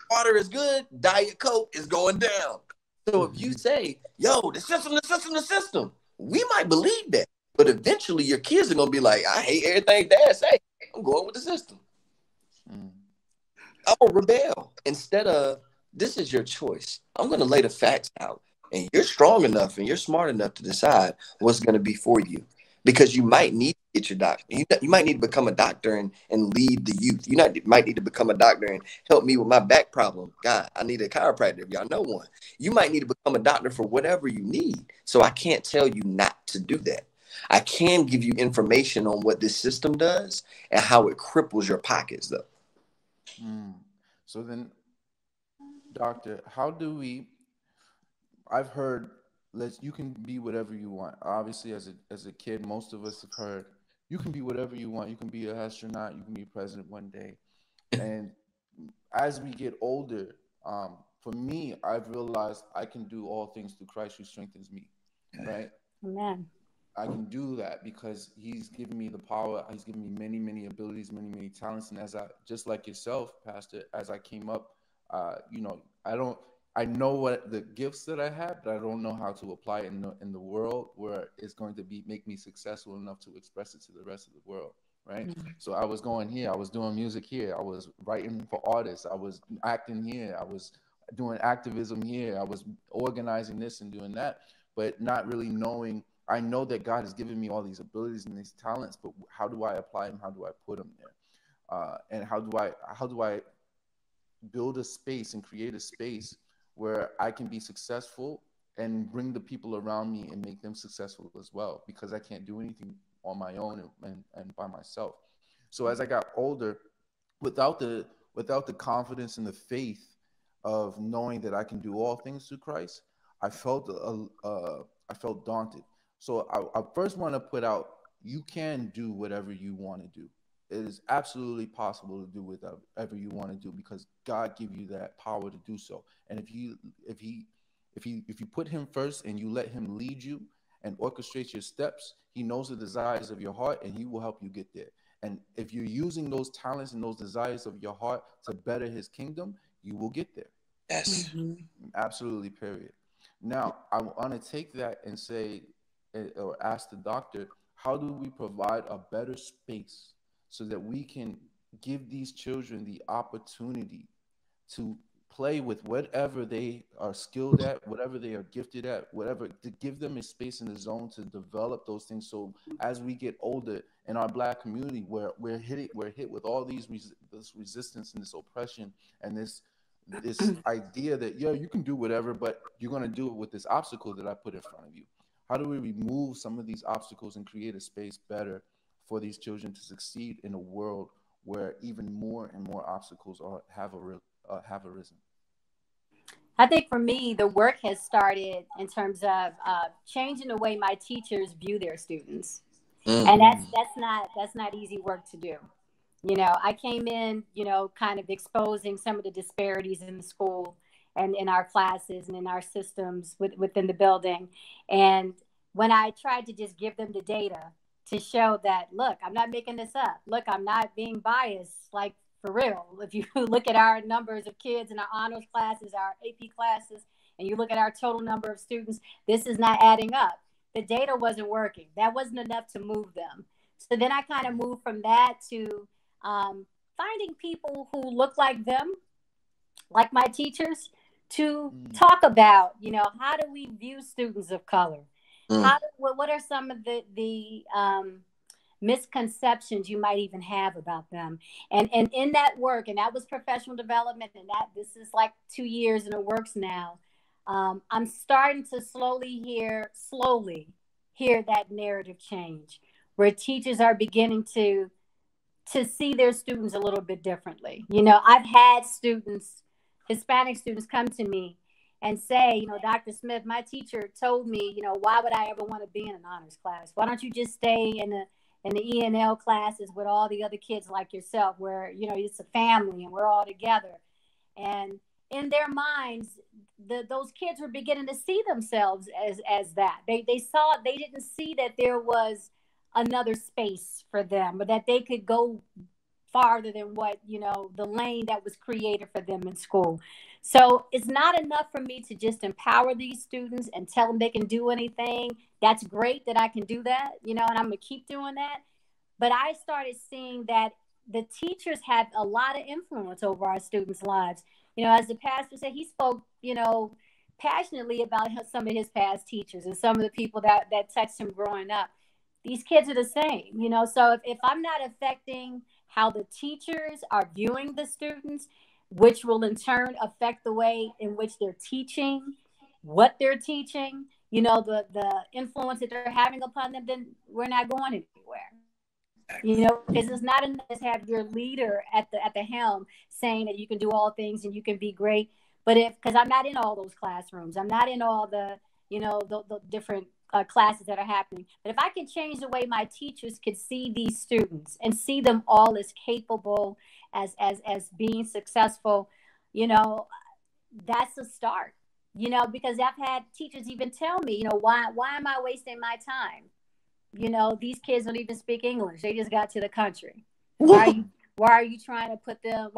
water is good, Diet Coke is going down. So if you say, yo, the system, we might believe that. But eventually your kids are going to be like, I hate everything Dad say. I'm going with the system. I'm going to rebel instead of, this is your choice. I'm going to lay the facts out. And you're strong enough and you're smart enough to decide what's going to be for you. Because you might need to get your doctor. You might need to become a doctor and lead the youth. Might need to become a doctor and help me with my back problem. God, I need a chiropractor if y'all know one. You might need to become a doctor for whatever you need. So I can't tell you not to do that. I can give you information on what this system does and how it cripples your pockets, though. So then, Doctor, how do we? I've heard, you can be whatever you want. Obviously, as a kid, most of us have heard you can be whatever you want. You can be an astronaut. You can be president one day. And as we get older, for me, I've realized I can do all things through Christ who strengthens me. Right? Amen. I can do that because He's given me the power. He's given me many, many abilities, many, many talents. And as I, just like yourself, Pastor, as I came up, I know what the gifts that I have, but I don't know how to apply it in the world where it's going to make me successful enough to express it to the rest of the world. Right. Mm-hmm. So I was going here. I was doing music here. I was writing for artists. I was acting here. I was doing activism here. I was organizing this and doing that, but not really knowing. I know that God has given me all these abilities and these talents, but how do I apply them? How do I put them there? And how do I build a space and create a space where I can be successful and bring the people around me and make them successful as well? Because I can't do anything on my own and by myself. So as I got older, without the without the confidence and the faith of knowing that I can do all things through Christ, I felt daunted. So I first want to put out, you can do whatever you want to do. It is absolutely possible to do whatever you want to do because God give you that power to do so. And if you put Him first and you let Him lead you and orchestrate your steps, He knows the desires of your heart and He will help you get there. And if you're using those talents and those desires of your heart to better His kingdom, you will get there. Yes. Absolutely, period. Now, I want to take that and say, or ask the doctor, how do we provide a better space so that we can give these children the opportunity to play with whatever they are skilled at, whatever they are gifted at, whatever, to give them a space in the zone to develop those things. So as we get older in our Black community, where we're hit with all this resistance and this oppression and this idea that, yeah, you can do whatever, but you're going to do it with this obstacle that I put in front of you. How do we remove some of these obstacles and create a space better for these children to succeed in a world where even more and more obstacles have arisen? I think for me, the work has started in terms of changing the way my teachers view their students, and that's not easy work to do. You know, I came in, you know, kind of exposing some of the disparities in the school and in our classes and in our systems within the building. And when I tried to just give them the data to show that, look, I'm not making this up. Look, I'm not being biased, like for real. If you look at our numbers of kids in our honors classes, our AP classes, and you look at our total number of students, this is not adding up. The data wasn't working. That wasn't enough to move them. So then I kind of moved from that to finding people who look like them, like my teachers, to talk about, you know, how do we view students of color? What are some of the misconceptions you might even have about them? And in that work, and that was professional development, and that this is like 2 years and it works now. I'm starting to slowly hear that narrative change, where teachers are beginning to see their students a little bit differently. You know, I've had students, Hispanic students, come to me and say, you know, Dr. Smith, my teacher told me, you know, why would I ever want to be in an honors class? Why don't you just stay in the E&L classes with all the other kids like yourself, where, you know, it's a family and we're all together. And in their minds, those kids were beginning to see themselves as that. They didn't see that there was another space for them, or that they could go farther than what, you know, the lane that was created for them in school. So it's not enough for me to just empower these students and tell them they can do anything. That's great that I can do that, you know, and I'm going to keep doing that. But I started seeing that the teachers have a lot of influence over our students' lives. You know, as the pastor said, he spoke, you know, passionately about some of his past teachers and some of the people that touched him growing up. These kids are the same, you know, so if I'm not affecting how the teachers are viewing the students, which will in turn affect the way in which they're teaching, what they're teaching, you know, the influence that they're having upon them, then we're not going anywhere. You know, because it's not enough to have your leader at the helm saying that you can do all things and you can be great. But because I'm not in all those classrooms, I'm not in all the, you know, the different classes that are happening. But if I can change the way my teachers could see these students and see them all as capable, as being successful, you know, that's a start. You know, because I've had teachers even tell me, you know, why am I wasting my time? You know, these kids don't even speak English. They just got to the country. Why are you trying to put them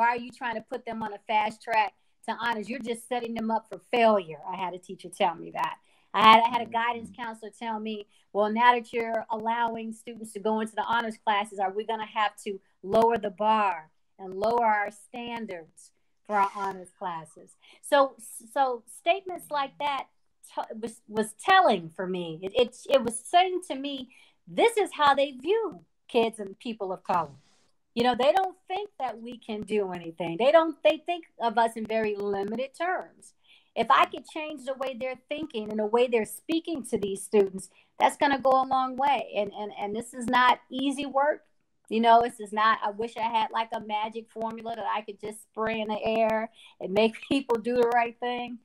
on a fast track to honors? You're just setting them up for failure. I had a teacher tell me that. I had a guidance counselor tell me, well, now that you're allowing students to go into the honors classes, are we going to have to lower the bar and lower our standards for our honors classes? So statements like that was telling for me. It was saying to me, this is how they view kids and people of color. You know, they don't think that we can do anything. They think of us in very limited terms. If I could change the way they're thinking and the way they're speaking to these students, that's going to go a long way. And this is not easy work. You know, this is not, I wish I had like a magic formula that I could just spray in the air and make people do the right thing.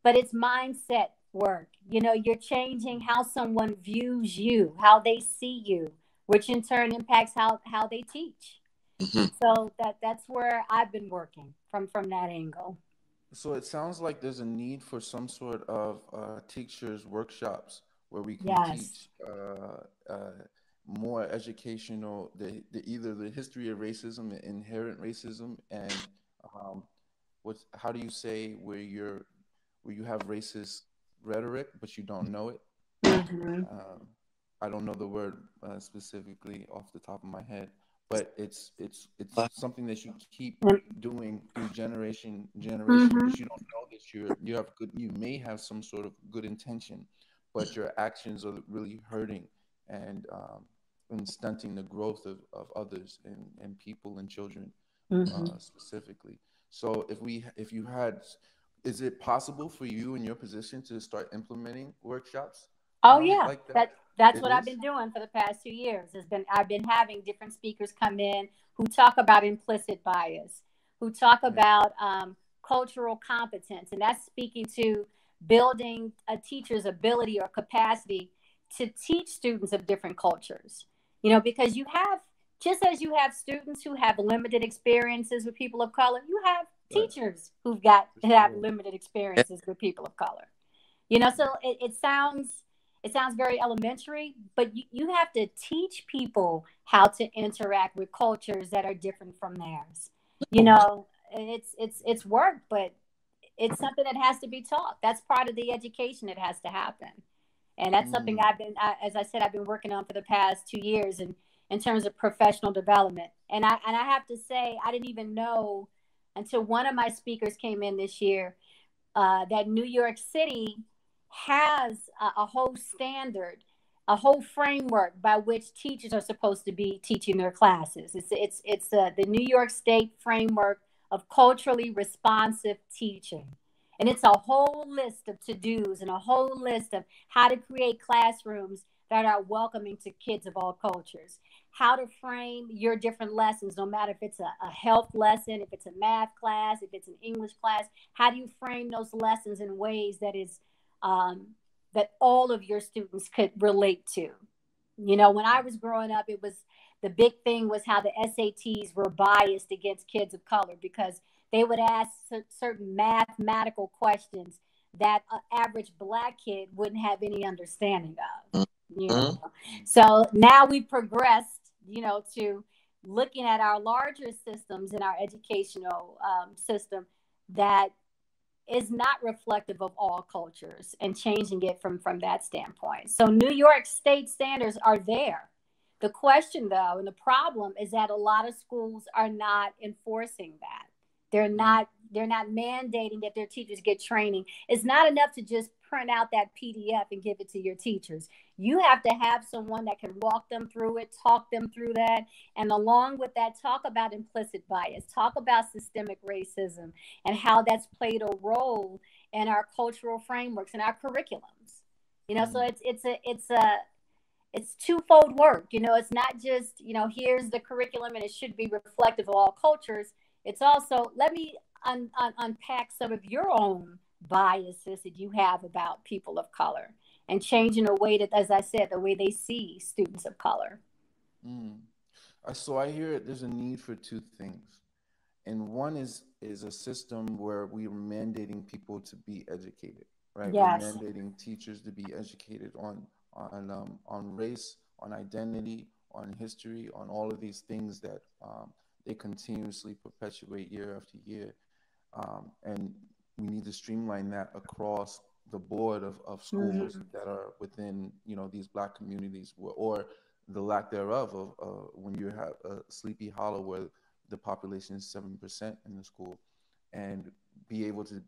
But it's mindset work. You know, you're changing how someone views you, how they see you, which in turn impacts how they teach. Mm-hmm. So that's where I've been working from that angle. So it sounds like there's a need for some sort of teachers' workshops where we can Yes. teach more educational, either the history of racism, inherent racism, and um, how do you say where you have racist rhetoric but you don't know it? Hmm. Um, I don't know the word specifically off the top of my head, but it's something that you keep doing through generation, Hmm. but you don't know that you may have some sort of good intention, but your actions are really hurting and stunting the growth of others and people and children Hmm. specifically. So if you had, is it possible for you in your position to start implementing workshops Oh yeah, like that? that's It what I've is? been doing for the past 2 years. Has been I've been having different speakers come in who talk about implicit bias, who talk Yeah. about cultural competence, and that's speaking to building a teacher's ability or capacity to teach students of different cultures. You know, because you have, just as you have students who have limited experiences with people of color, you have Right. teachers who've got For have sure. limited experiences with people of color. You know, so it sounds very elementary, but you have to teach people how to interact with cultures that are different from theirs. You know, it's work, but it's something that has to be taught. That's part of the education that has to happen. And that's something Mm, as I said, I've been working on for the past 2 years in terms of professional development. And I have to say, I didn't even know until one of my speakers came in this year that New York City has a whole standard, a whole framework by which teachers are supposed to be teaching their classes. It's the New York State framework of culturally responsive teaching. And it's a whole list of to-dos and a whole list of how to create classrooms that are welcoming to kids of all cultures, how to frame your different lessons, no matter if it's a health lesson, if it's a math class, if it's an English class. How do you frame those lessons in ways um, that all of your students could relate to? You know, when I was growing up, it was the big thing was how the SATs were biased against kids of color because they would ask certain mathematical questions that an average black kid wouldn't have any understanding of. You Mm-hmm. know, so now we progressed, you know, to looking at our larger systems in our educational system that is not reflective of all cultures and changing it from that standpoint. So New York State standards are there. The question though, and the problem is that a lot of schools are not enforcing that. They're mm, not they're not mandating that their teachers get training. It's not enough to just print out that PDF and give it to your teachers. You have to have someone that can walk them through it, talk them through that, and along with that, talk about implicit bias, talk about systemic racism, and how that's played a role in our cultural frameworks and our curriculums. You know, so mm, it's twofold work. You know, it's not just, you know, here's the curriculum and it should be reflective of all cultures. It's also, let me unpack some of your own biases that you have about people of color and changing the way that, as I said, the way they see students of color. mm. So I hear it, there's a need for two things. And one is a system where we are mandating people to be educated, right? We're Yes. mandating teachers to be educated on race, on identity, on history, on all of these things that they continuously perpetuate year after year. And we need to streamline that across the board of schools Mm-hmm. that are within, you know, these black communities, or the lack thereof of when you have a Sleepy Hollow where the population is 7% in the school, and be able to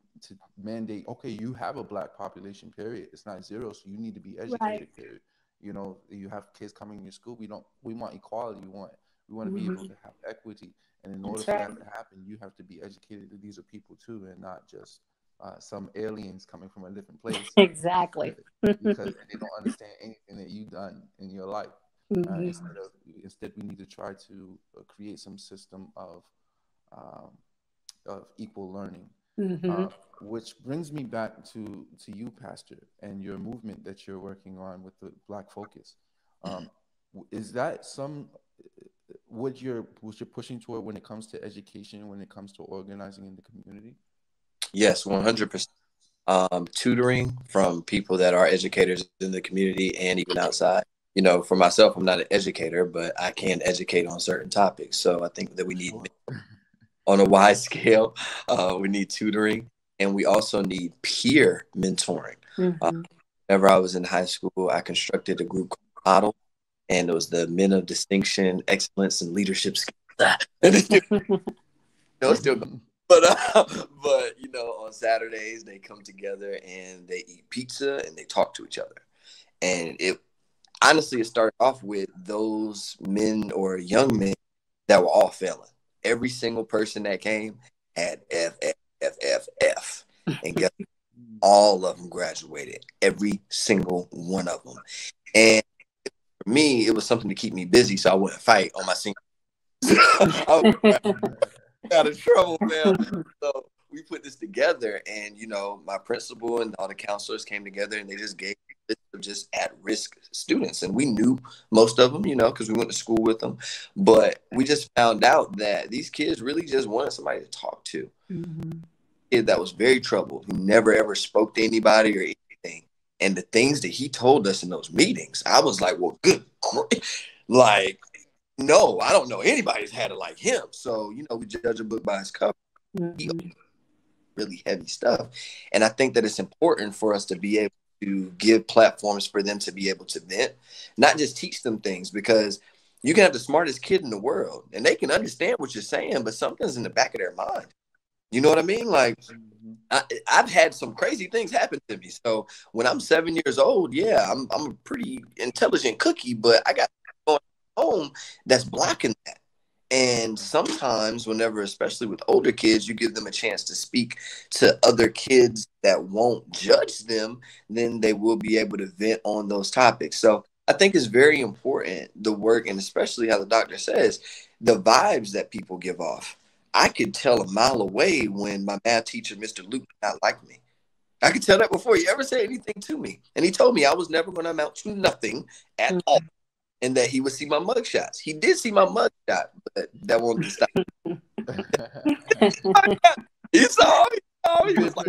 mandate, okay, you have a black population, period. It's not zero, so you need to be Right. educated, period. You know, you have kids coming in your school. We want equality. We want to be able Mm-hmm. to have equity, and in order That's for right. that to happen, you have to be educated that these are people too, and not just some aliens coming from a different place. Exactly. Because they don't understand anything that you've done in your life. Instead, we need to try to create some system um, of equal learning. Which brings me back to you, Pastor, and your movement that you're working on with the Black Focus. Is that what you're pushing toward when it comes to education, when it comes to organizing in the community? Yes, 100%. Tutoring from people that are educators in the community and even outside. You know, for myself, I'm not an educator, but I can educate on certain topics. So I think that we need, on a wide scale, we need tutoring, and we also need peer mentoring. Whenever I was in high school, I constructed a group called Model, and it was the Men of Distinction, Excellence, and Leadership Skills. Still going. But you know, on Saturdays they come together and they eat pizza and they talk to each other. And it started off with those men or young men that were all failing. Every single person that came had F, F, F, F, F. And guess all of them graduated. Every single one of them. And for me, it was something to keep me busy so I wouldn't fight on my senior. Out of trouble, man. So we put this together, and you know, my principal and all the counselors came together, and they just gave a list of just at-risk students, and we knew most of them, you know, because we went to school with them. But we just found out that these kids really just wanted somebody to talk to. Kid that was very troubled, who never ever spoke to anybody or anything, and the things that he told us in those meetings, I was like, well, good, like. No, I don't know anybody's had it like him. So, you know, we judge a book by its cover. Really heavy stuff. And I think that it's important for us to be able to give platforms for them to be able to vent, not just teach them things, because you can have the smartest kid in the world and they can understand what you're saying, but something's in the back of their mind. You know what I mean? Like, I've had some crazy things happen to me. So when I'm 7 years old, yeah, I'm a pretty intelligent cookie, but I got home that's blocking that. And sometimes whenever, especially with older kids, you give them a chance to speak to other kids that won't judge them, then they will be able to vent on those topics. So I think it's very important, the work, and especially how the doctor says, the vibes that people give off. I could tell a mile away when my math teacher, Mr. Luke, did not like me. I could tell that before he ever said anything to me. And he told me I was never going to amount to nothing at all. And that he would see my mug shots. He did see my mug shot, but that won't stop. He saw me. He was like,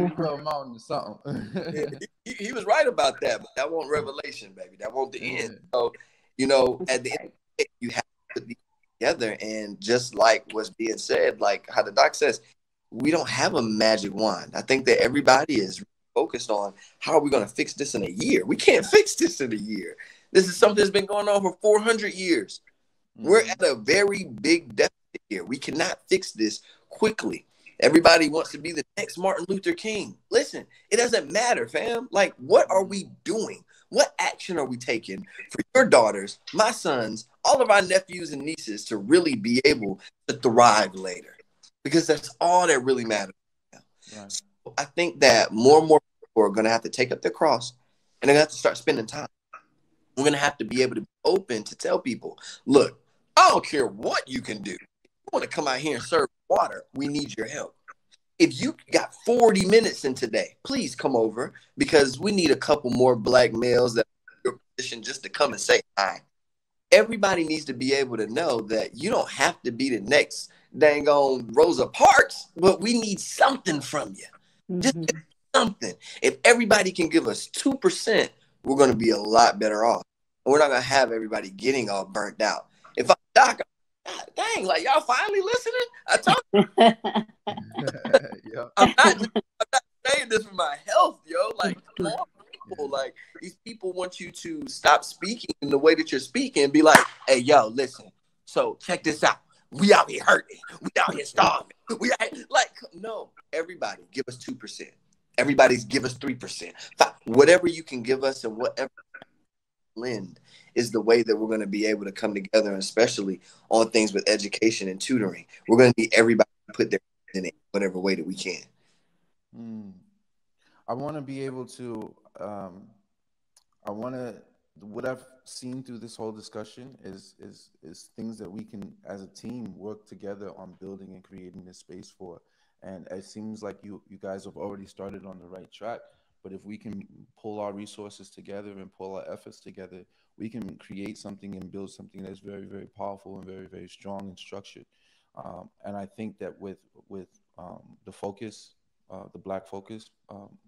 he was right about that, but that won't revelation, baby. That won't the end. So, you know, at the end of the day, you have to put these together. And just like what's being said, like how the doc says, we don't have a magic wand. I think that everybody is focused on how are we going to fix this in a year? We can't fix this in a year. This is something that's been going on for 400 years. We're at a very big deficit here. We cannot fix this quickly. Everybody wants to be the next Martin Luther King. Listen, it doesn't matter, fam. Like, what are we doing? What action are we taking for your daughters, my sons, all of our nephews and nieces to really be able to thrive later? Because that's all that really matters. Right. So I think that more and more people are going to have to take up their cross and they're going to have to start spending time. We're going to have to be able to be open to tell people, look, I don't care what you can do. If you want to come out here and serve water, we need your help. If you got 40 minutes in today, please come over because we need a couple more black males that are in your position just to come and say hi. Everybody needs to be able to know that you don't have to be the next dang on Rosa Parks, but we need something from you. Just something. If everybody can give us 2%, we're going to be a lot better off. And we're not going to have everybody getting all burnt out. If I'm Doc, God, dang, like y'all finally listening? I told you. I'm not saying this for my health, yo. Like, come on, people. Like, these people want you to stop speaking in the way that you're speaking and be like, hey, yo, listen. So check this out. We out here hurting. We out here starving. No, everybody give us 2%. Everybody's give us 3%. Whatever you can give us and whatever lend is the way that we're going to be able to come together, and especially on things with education and tutoring. We're going to need everybody to put their in it whatever way that we can. I want to be able to, I want to, what I've seen through this whole discussion is things that we can, as a team, work together on building and creating this space for. And it seems like you guys have already started on the right track. But if we can pull our resources together and pull our efforts together, we can create something and build something that's very, very powerful and very, very strong and structured. And I think that with the focus, the Black Focus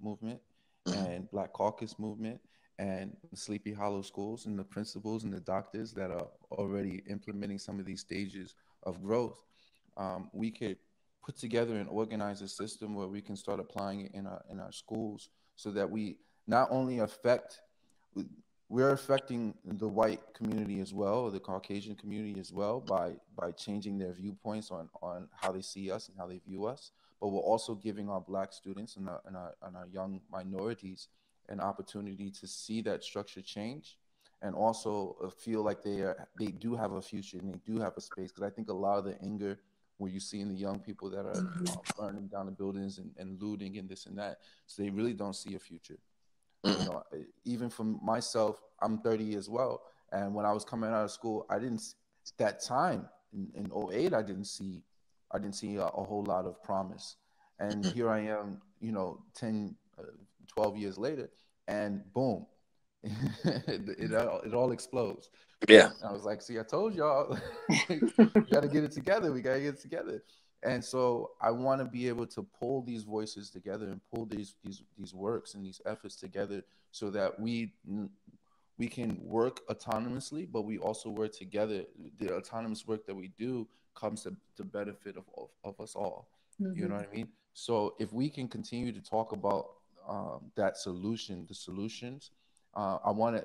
movement and Black Caucus movement and Sleepy Hollow schools and the principals and the doctors that are already implementing some of these stages of growth, we could put together and organize a system where we can start applying it in our schools so that we not only we're affecting the white community as well, or the Caucasian community as well, by changing their viewpoints on how they see us and how they view us. But we're also giving our Black students and our young minorities an opportunity to see that structure change, and also feel like they do have a future and they do have a space. Because I think a lot of the anger where you see in the young people that are burning down the buildings and looting and this and that, so they really don't see a future. You know, even for myself, I'm 30 as well, and when I was coming out of school, I didn't that time in '08, I didn't see a whole lot of promise. And here I am, you know, 10 12 years later, and boom, it all explodes. Yeah. And I was like, see, I told y'all, we got to get it together. We got to get it together. And so I want to be able to pull these voices together and pull these works and these efforts together so that we can work autonomously, but we also work together. The autonomous work that we do comes to the benefit of us all. Mm-hmm. You know what I mean? So if we can continue to talk about the solutions,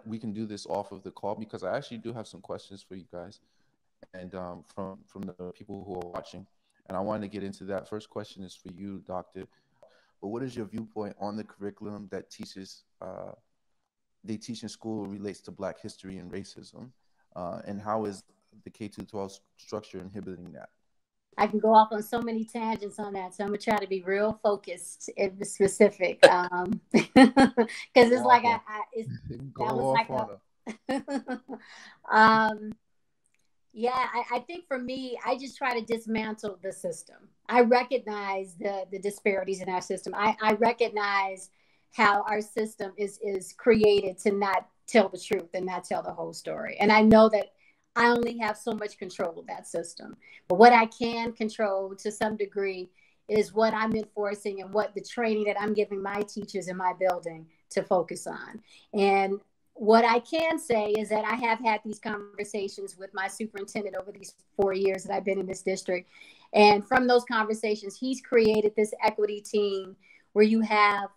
we can do this off of the call, because I actually do have some questions for you guys, and from the people who are watching. And I wanted to get into that. First question is for you, Doctor. But what is your viewpoint on the curriculum that they teach in school relates to Black history and racism? And how is the K-12 structure inhibiting that? I can go off on so many tangents on that, so I'm gonna try to be real focused and specific, because it's like yeah, I think for me, I just try to dismantle the system. I recognize the disparities in our system. I recognize how our system is created to not tell the truth and not tell the whole story. And I know that I only have so much control of that system. But what I can control to some degree is what I'm enforcing and what the training that I'm giving my teachers in my building to focus on. And what I can say is that I have had these conversations with my superintendent over these 4 years that I've been in this district. And from those conversations, he's created this equity team where you have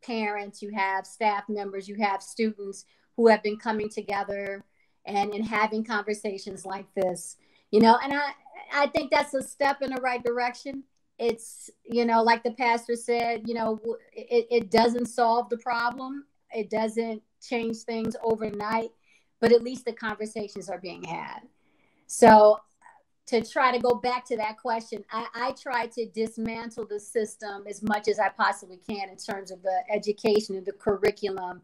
parents, you have staff members, you have students who have been coming together and having conversations like this, you know, and I think that's a step in the right direction. It's, you know, like the pastor said, you know, it doesn't solve the problem. It doesn't change things overnight, but at least the conversations are being had. So to try to go back to that question, I try to dismantle the system as much as I possibly can in terms of the education and the curriculum.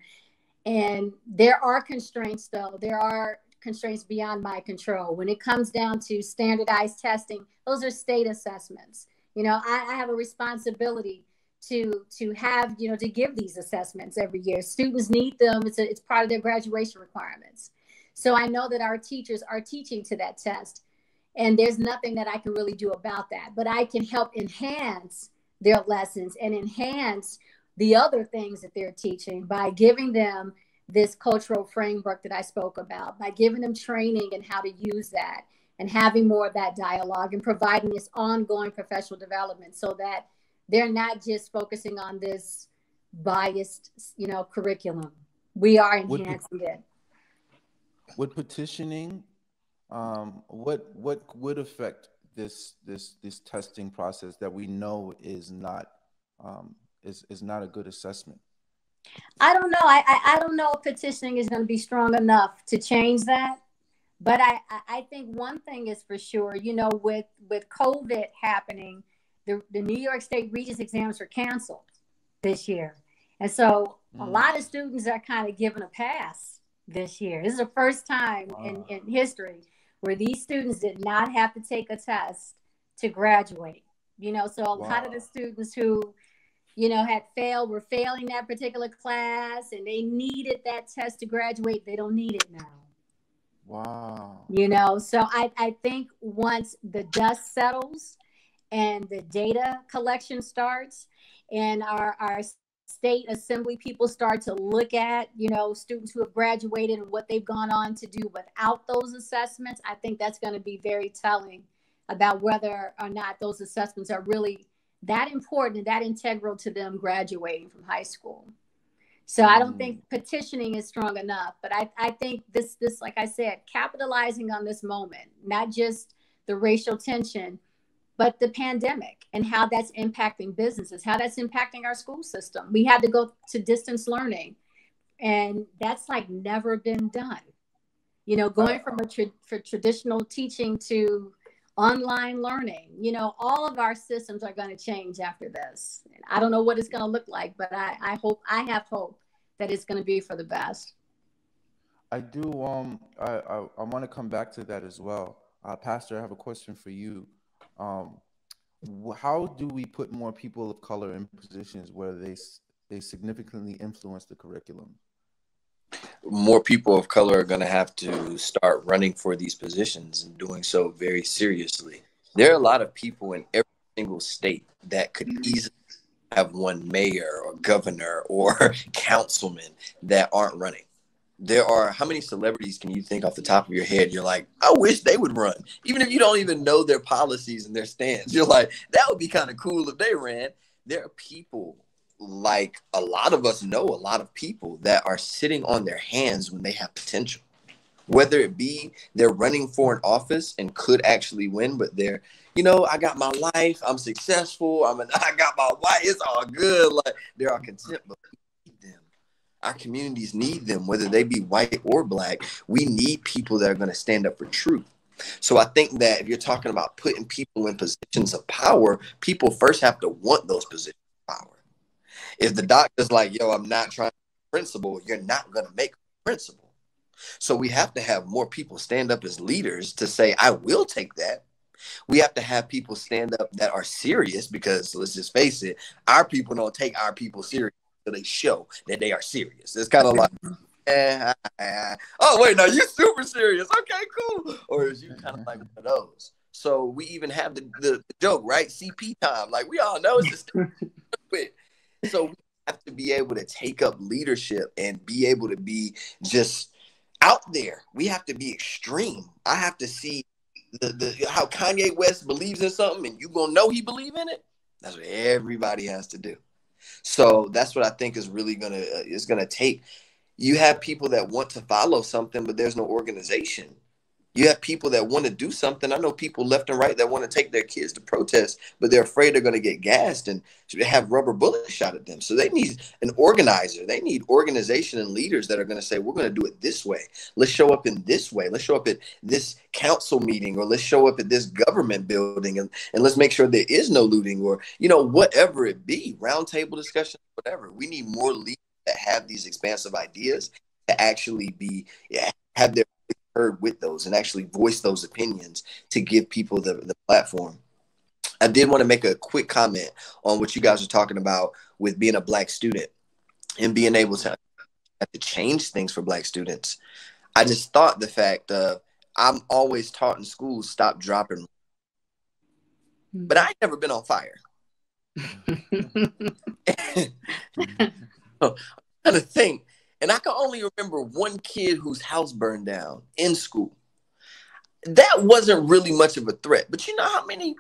And there are constraints, though. There are constraints beyond my control. When it comes down to standardized testing, those are state assessments. You know, I have a responsibility to have, you know, to give these assessments every year. Students need them. It's part of their graduation requirements. So I know that our teachers are teaching to that test. And there's nothing that I can really do about that. But I can help enhance their lessons and enhance the other things that they're teaching by giving them this cultural framework that I spoke about, by giving them training and how to use that and having more of that dialogue and providing this ongoing professional development so that they're not just focusing on this biased, you know, curriculum. We are enhancing it. Would petitioning, what would affect this testing process that we know is not a good assessment? I don't know. I don't know if petitioning is going to be strong enough to change that. But I think one thing is for sure, you know, with COVID happening, the New York State Regents exams were canceled. this year. And so a lot of students are kind of given a pass this year. This is the first time in history where these students did not have to take a test to graduate. You know, so a lot of the students who, you know, had failed were failing that particular class and they needed that test to graduate. They don't need it now. Wow. You know, so I think once the dust settles and the data collection starts and our state assembly people start to look at, you know, students who have graduated and what they've gone on to do without those assessments, I think that's going to be very telling about whether or not those assessments are really that important and that integral to them graduating from high school. So I don't think petitioning is strong enough, but I think this, like I said, capitalizing on this moment, not just the racial tension, but the pandemic and how that's impacting businesses, how that's impacting our school system. We had to go to distance learning, and that's like never been done. You know, going from for traditional teaching to online learning, you know, all of our systems are going to change after this. I don't know what it's going to look like, but I have hope that it's going to be for the best. I do. I want to come back to that as well. Pastor, I have a question for you. How do we put more people of color in positions where they significantly influence the curriculum? More people of color are going to have to start running for these positions and doing so very seriously. There are a lot of people in every single state that could easily have won mayor or governor or councilman that aren't running. There are, how many celebrities can you think off the top of your head? You're like, I wish they would run. Even if you don't even know their policies and their stance, you're like, that would be kind of cool if they ran. There are people, like a lot of us know a lot of people that are sitting on their hands when they have potential. Whether it be they're running for an office and could actually win, but they're, you know, I got my life, I'm successful, I got my wife, it's all good. Like, they are content, but we need them. Our communities need them, whether they be white or black. We need people that are going to stand up for truth. So I think that if you're talking about putting people in positions of power, people first have to want those positions of power. If the doctor's like, yo, I'm not trying to be principal, you're not going to make a principal. So we have to have more people stand up as leaders to say, I will take that. We have to have people stand up that are serious, because let's just face it, our people don't take our people serious until they show that they are serious. It's kind of like, oh, wait, no, you're super serious. Okay, cool. Or is you kind of like one of those? So we even have the joke, right? CP time. Like, we all know it's just stupid. So we have to be able to take up leadership and be able to be just out there. We have to be extreme. I have to see the how Kanye West believes in something, and you gonna know he believe in it. That's what everybody has to do. So that's what I think is really gonna take. You have people that want to follow something, but there's no organization. You have people that want to do something. I know people left and right that want to take their kids to protest, but they're afraid they're going to get gassed and have rubber bullets shot at them. So they need an organizer. They need organization and leaders that are going to say, we're going to do it this way. Let's show up in this way. Let's show up at this council meeting, or let's show up at this government building, and let's make sure there is no looting, or, you know, whatever it be, roundtable discussion, whatever. We need more leaders that have these expansive ideas to actually have their heard with those and actually voice those opinions to give people the platform. I did want to make a quick comment on what you guys are talking about with being a Black student and being able to change things for Black students. I just thought the fact of, I'm always taught in school, stop, drop, and but I ain't never been on fire. I'm trying to think. And I can only remember one kid whose house burned down in school. That wasn't really much of a threat. But you know how many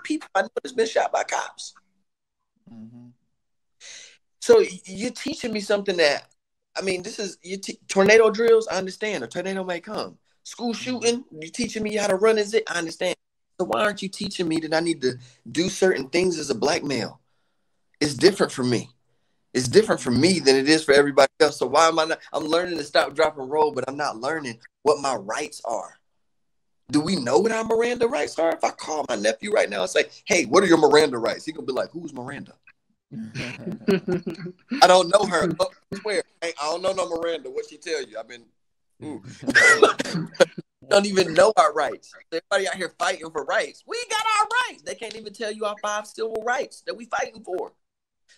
people I know has been shot by cops? Mm-hmm. So you're teaching me something that, I mean, this is tornado drills. I understand. A tornado may come. School shooting, you're teaching me how to run as it. I understand. So why aren't you teaching me that I need to do certain things as a Black male? It's different for me. It's different for me than it is for everybody else. So why am I not? I'm learning to stop, drop, and roll, but I'm not learning what my rights are. Do we know what our Miranda rights are? If I call my nephew right now and say, hey, what are your Miranda rights? He's going to be like, who's Miranda? I don't know her. Oh, I swear. I don't know no Miranda. What she tell you? I've been. Don't even know our rights. Everybody out here fighting for rights. We got our rights. They can't even tell you our 5 civil rights that we fighting for.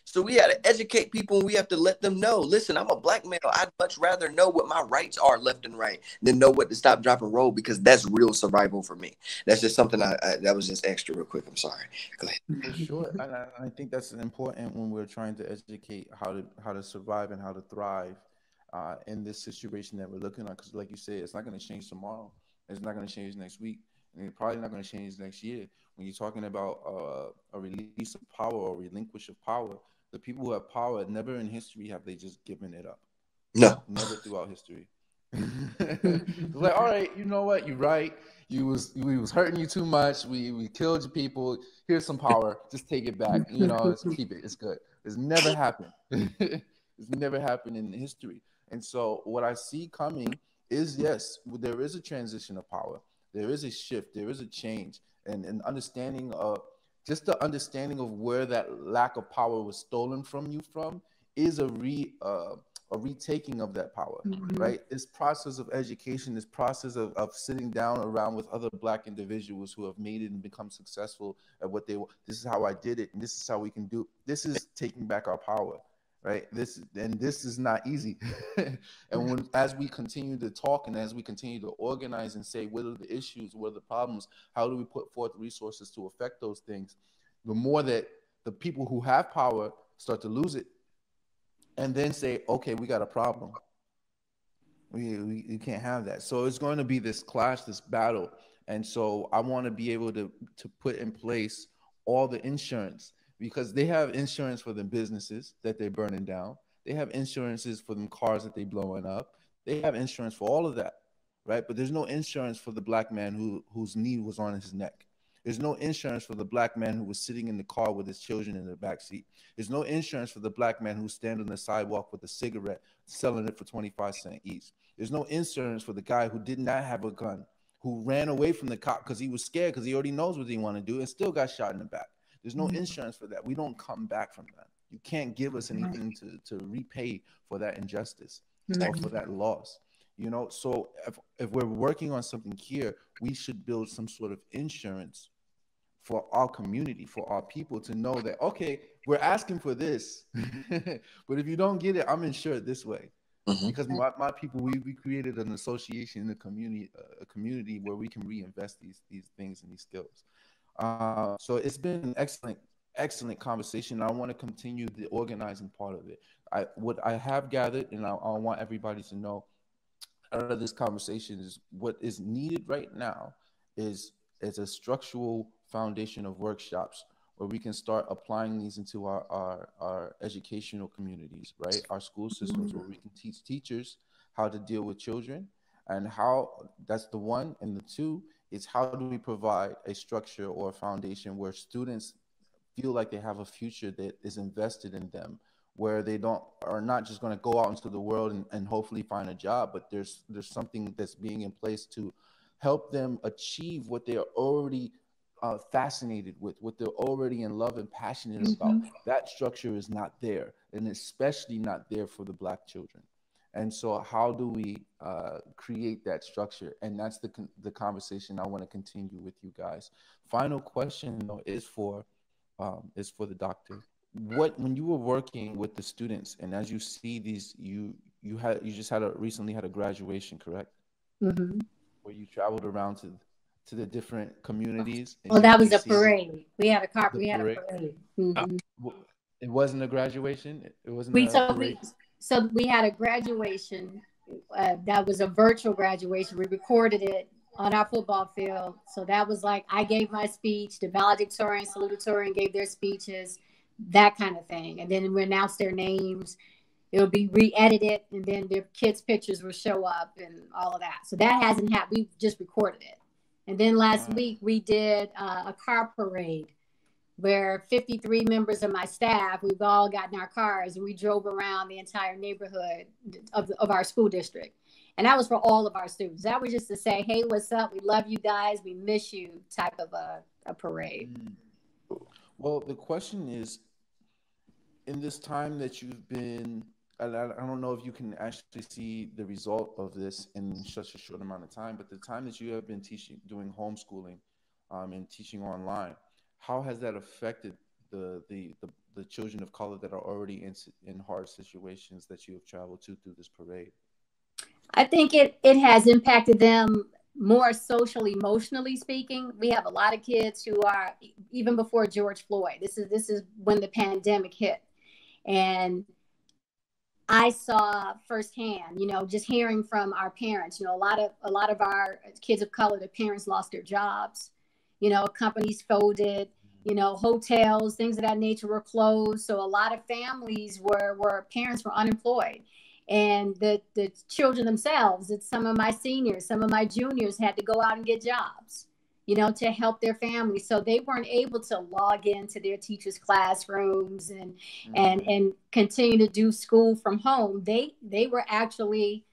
So we got to educate people, and we have to let them know, listen, I'm a black male. I'd much rather know what my rights are left and right than know what to stop, drop, and roll, because that's real survival for me. That's just something that was just extra real quick. I'm sorry. Go ahead. For sure. And I think that's important when we're trying to educate how to survive and how to thrive in this situation that we're looking at. Because like you said, it's not going to change tomorrow. It's not going to change next week. And it's probably not going to change next year. When you're talking about a release of power or relinquish of power, the people who have power, never in history have they just given it up. No. Never throughout history. It's like, all right, you know what? You're right. We was hurting you too much. We killed your people. Here's some power. Just take it back. You know, let's keep it. It's good. It's never happened. It's never happened in history. And so what I see coming is, yes, there is a transition of power. There is a shift. There is a change. And an understanding of just the understanding of where that lack of power was stolen from you from is a retaking of that power, right? This process of education, this process of sitting down around with other Black individuals who have made it and become successful at what they want. This is how I did it, and this is how we can do. This is taking back our power, right? This is not easy. And as we continue to talk and as we continue to organize and say, what are the issues, what are the problems, how do we put forth resources to affect those things, the more that the people who have power start to lose it, and then say, okay, we got a problem. We can't have that. So it's going to be this clash, this battle. And so I want to be able to put in place all the insurance, because they have insurance for the businesses that they're burning down. They have insurances for them cars that they're blowing up. They have insurance for all of that, right? But there's no insurance for the Black man whose knee was on his neck. There's no insurance for the Black man who was sitting in the car with his children in the back seat. There's no insurance for the Black man who's standing on the sidewalk with a cigarette, selling it for 25 cents each. There's no insurance for the guy who did not have a gun, who ran away from the cop because he was scared, because he already knows what he want to do, and still got shot in the back. There's no insurance for that. We don't come back from that. You can't give us anything to repay for that injustice or for that loss. You know, so if we're working on something here, we should build some sort of insurance for our community, for our people, to know that, okay, we're asking for this, but if you don't get it, I'm insured this way. Because my people, we created an association in the community, a community where we can reinvest these things and these skills. So it's been an excellent conversation. I want to continue the organizing part of it. What I have gathered, and I want everybody to know out of this conversation, is what is needed right now is a structural foundation of workshops where we can start applying these into our educational communities, right? Our school systems, where we can teach teachers how to deal with children, and how, that's the one. And the two is, how do we provide a structure or a foundation where students feel like they have a future that is invested in them, where they are not just going to go out into the world and hopefully find a job, but there's something that's being in place to help them achieve what they are already fascinated with, what they're already in love and passionate about. That structure is not there, and especially not there for the Black children. And so how do we create that structure? And that's the conversation I want to continue with you guys. Final question, though, is for the doctor. When you were working with the students, and as you see these, you just recently had a graduation, correct? Where you traveled around to the different communities. Well, that was a parade. We had a parade. It wasn't a graduation. It wasn't a parade. So we had a graduation. That was a virtual graduation. We recorded it on our football field. So that was like, I gave my speech, the valedictorian, salutatorian gave their speeches, that kind of thing. And then we announced their names. It'll be re-edited, and then their kids' pictures will show up and all of that. So that hasn't happened. We just recorded it. And then last week we did a car parade where 53 members of my staff, we've all gotten our cars, and we drove around the entire neighborhood of our school district. And that was for all of our students. That was just to say, hey, what's up? We love you guys. We miss you type of a parade. Well, the question is, in this time that you've been, I don't know if you can actually see the result of this in such a short amount of time, but the time that you have been teaching, doing homeschooling, and teaching online, how has that affected the children of color that are already in hard situations that you have traveled to through this parade? I think it has impacted them more social emotionally speaking. We have a lot of kids who are even before George Floyd. This is when the pandemic hit, and I saw firsthand, just hearing from our parents, a lot of our kids of color, the parents lost their jobs, companies folded, hotels, things of that nature were closed. So a lot of families were parents were unemployed. And the children themselves, it's some of my seniors, some of my juniors had to go out and get jobs, to help their families. So they weren't able to log into their teachers' classrooms and continue to do school from home. They were actually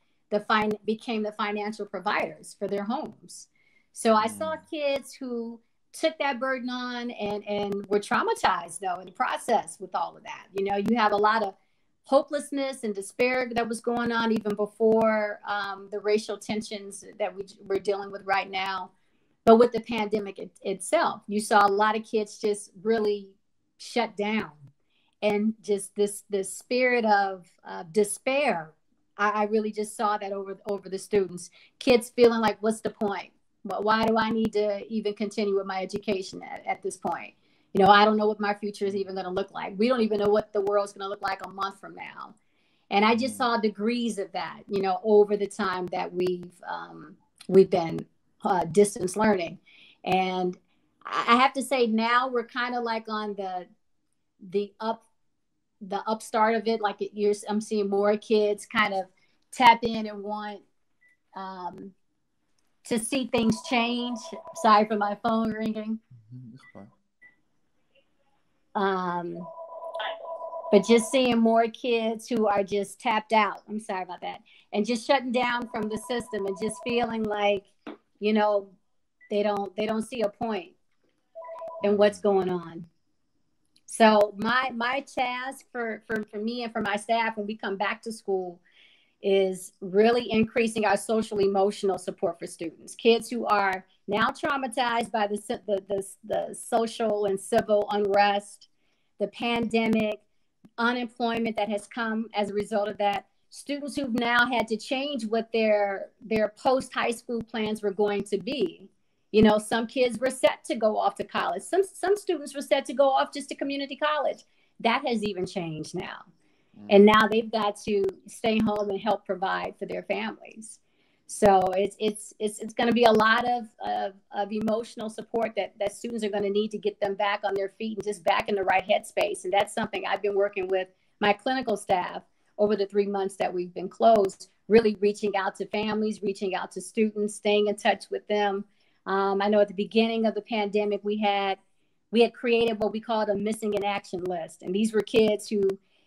became the financial providers for their homes. So I saw kids who took that burden on and were traumatized though in the process with all of that. You have a lot of hopelessness and despair that was going on even before the racial tensions that we're dealing with right now. But with the pandemic itself, you saw a lot of kids just really shut down, and just this spirit of despair. I really just saw that over the students, kids feeling like, what's the point? But why do I need to even continue with my education at this point? I don't know what my future is even going to look like. We don't even know what the world's going to look like a month from now. And I just saw degrees of that, over the time that we've been distance learning. And I have to say now we're kind of like on the upstart of it. Like I'm seeing more kids kind of tap in and want to see things change. Sorry for my phone ringing. But just seeing more kids who are just tapped out. I'm sorry about that. And just shutting down from the system and just feeling like, they don't see a point in what's going on. So my task for me and for my staff when we come back to school is really increasing our social emotional support for students, kids who are now traumatized by the social and civil unrest, the pandemic, unemployment that has come as a result of that. Students who've now had to change what their post high school plans were going to be. Some kids were set to go off to college. Some students were set to go off just to community college. That has even changed now. And now they've got to stay home and help provide for their families. So it's going to be a lot of emotional support that students are going to need to get them back on their feet and just back in the right headspace. And that's something I've been working with my clinical staff over the 3 months that we've been closed, really reaching out to families, reaching out to students, staying in touch with them. I know at the beginning of the pandemic, we had created what we called a missing in action list. And these were kids who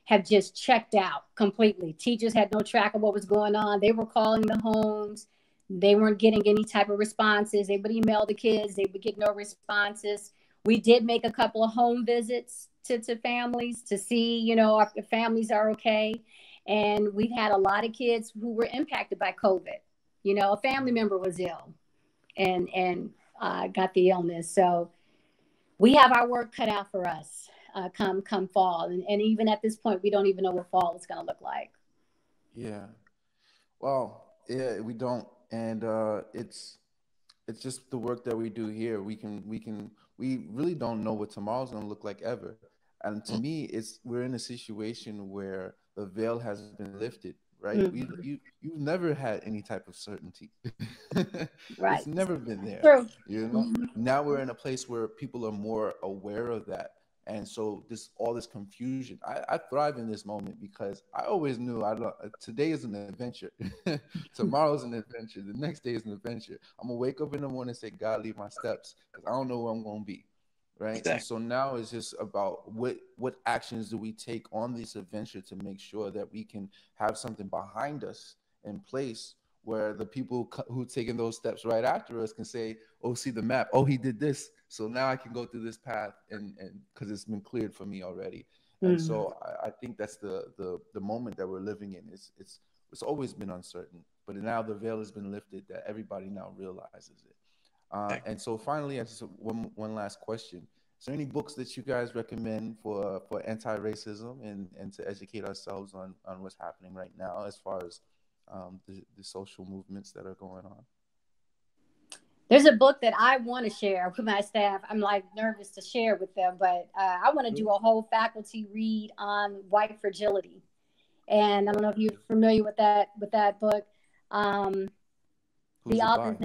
have just checked out completely. Teachers had no track of what was going on. They were calling the homes. They weren't getting any type of responses. They would email the kids. They would get no responses. We did make a couple of home visits to families to see, if the families are okay. And we've had a lot of kids who were impacted by COVID. A family member was ill and got the illness. So we have our work cut out for us. Come fall, and even at this point, we don't even know what fall is going to look like. Yeah, well, yeah, we don't, and it's just the work that we do here. We really don't know what tomorrow's going to look like ever. And to me, we're in a situation where the veil has been lifted, right? Mm-hmm. You've never had any type of certainty. Right. It's never been there. True. Mm-hmm. Now we're in a place where people are more aware of that. And so all this confusion, I thrive in this moment because I always knew today is an adventure. Tomorrow's an adventure. The next day is an adventure. I'm going to wake up in the morning and say, God, lead my steps, because I don't know where I'm going to be. Right. Exactly. And so now it's just about what actions do we take on this adventure to make sure that we can have something behind us in place where the people who taking those steps right after us can say, oh, see the map. Oh, he did this. So now I can go through this path and because it's been cleared for me already. And so I think that's the moment that we're living in. It's always been uncertain, but now the veil has been lifted that everybody now realizes it. And so finally, as one last question: is there any books that you guys recommend for anti-racism and to educate ourselves on what's happening right now as far as the social movements that are going on? There's a book that I want to share with my staff. I'm like nervous to share with them, but I want to do a whole faculty read on white fragility. And I don't know if you're familiar with that book. The author's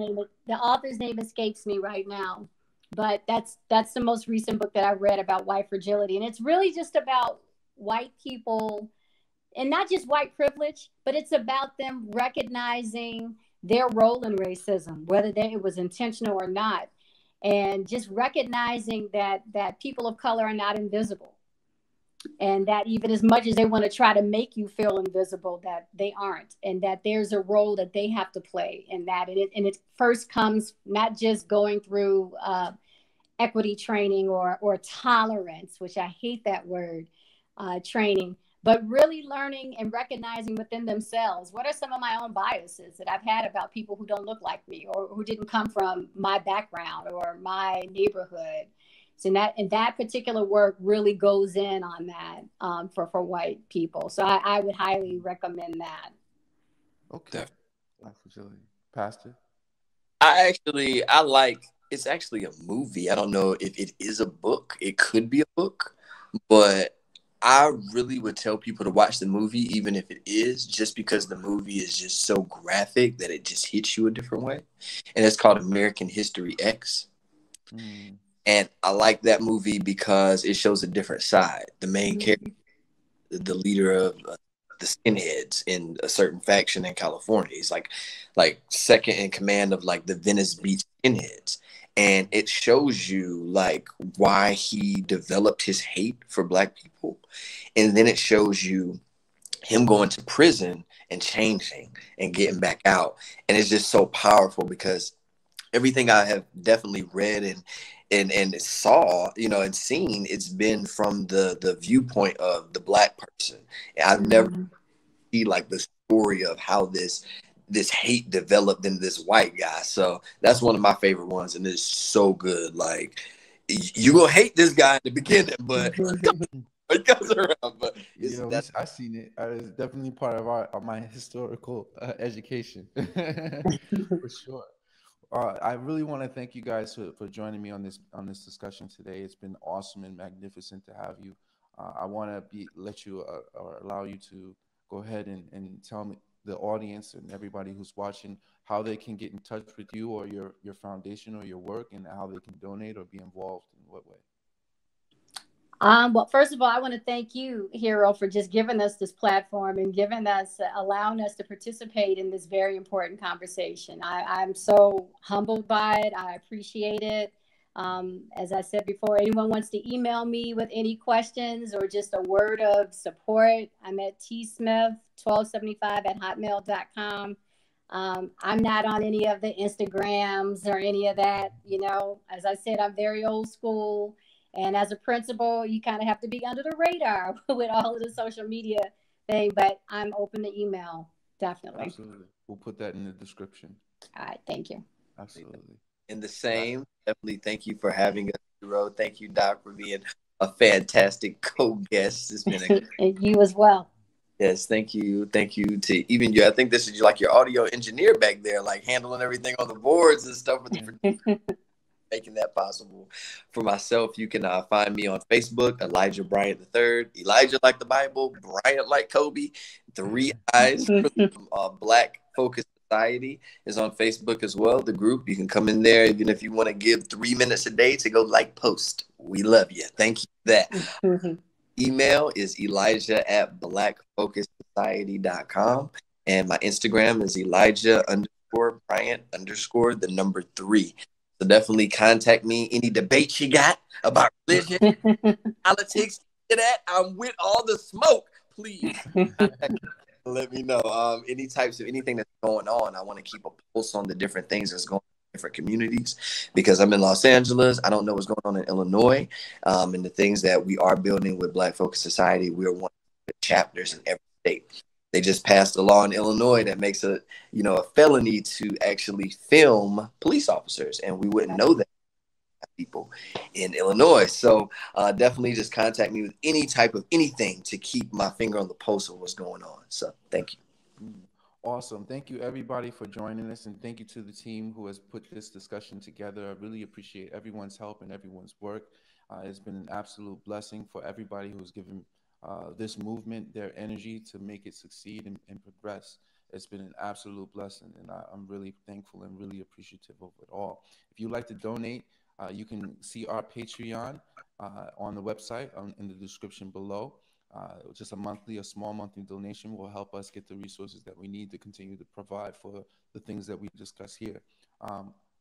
name escapes me right now, but that's the most recent book that I read about white fragility, and it's really just about white people, and not just white privilege, but it's about them recognizing their role in racism, whether it was intentional or not, and just recognizing that people of color are not invisible, and that even as much as they want to try to make you feel invisible, that they aren't, and that there's a role that they have to play in that. And it first comes not just going through equity training or tolerance, which I hate that word, training, but really learning and recognizing within themselves, what are some of my own biases that I've had about people who don't look like me or who didn't come from my background or my neighborhood. So that particular work really goes in on that for white people. So I would highly recommend that. Okay. Pastor? It's actually a movie. I don't know if it is a book. It could be a book, but I really would tell people to watch the movie, even if it is, just because the movie is just so graphic that it just hits you a different way. And it's called American History X. And I like that movie because it shows a different side. The main character, the leader of the skinheads in a certain faction in California, he's like second in command of like the Venice Beach skinheads. And it shows you like why he developed his hate for Black people. And then it shows you him going to prison and changing and getting back out. And it's just so powerful because everything I have definitely read and saw, and seen, it's been from the viewpoint of the Black person. And I've never seen like the story of how this hate developed in this white guy. So that's one of my favorite ones, and it's so good. Like, you gonna hate this guy in the beginning, but it comes around. But I've seen it. It's definitely part of my historical education, for sure. I really want to thank you guys for joining me on this discussion today. It's been awesome and magnificent to have you. I want to let you or allow you to go ahead and tell me, the audience and everybody who's watching, how they can get in touch with you or your foundation or your work, and how they can donate or be involved in what way. Well, first of all, I want to thank you, Hero, for just giving us this platform and allowing us to participate in this very important conversation. I'm so humbled by it. I appreciate it. As I said before, anyone wants to email me with any questions or just a word of support, I'm at tsmith1275@hotmail.com. I'm not on any of the Instagrams or any of that. As I said, I'm very old school. And as a principal, you kind of have to be under the radar with all of the social media thing. But I'm open to email, definitely. Absolutely. We'll put that in the description. All right. Thank you. Absolutely. In the same, definitely thank you for having us, Hero. Thank you, Doc, for being a fantastic co-guest. It's been and you as well. Yes, thank you. Thank you to even you. I think this is like your audio engineer back there, like handling everything on the boards and stuff with making that possible. For myself, you can find me on Facebook, Elijah Bryant III. Elijah like the Bible, Bryant like Kobe. 3 eyes for the Black Focus Society is on Facebook as well. The group, you can come in there even if you want to give 3 minutes a day to go like post. We love you. Thank you for that. Email is elijah@blackfocussociety.com. And my Instagram is Elijah_Bryant_3. So definitely contact me. Any debates you got about religion, politics, that I'm with all the smoke. Please let me know. Any types of anything that's going on. I want to keep a pulse on the different things that's going on different communities, because I'm in Los Angeles. I don't know what's going on in Illinois, and the things that we are building with Black Focus Society. We are one of the chapters in every state. They just passed a law in Illinois that makes a felony to actually film police officers, and we wouldn't know that people in Illinois. So definitely just contact me with any type of anything to keep my finger on the pulse of what's going on. So thank you. Awesome. Thank you, everybody, for joining us. And thank you to the team who has put this discussion together. I really appreciate everyone's help and everyone's work. It's been an absolute blessing for everybody who's given this movement their energy to make it succeed and progress. It's been an absolute blessing, and I'm really thankful and really appreciative of it all. If you'd like to donate, you can see our Patreon on the website in the description below. Just a small monthly donation will help us get the resources that we need to continue to provide for the things that we discuss here.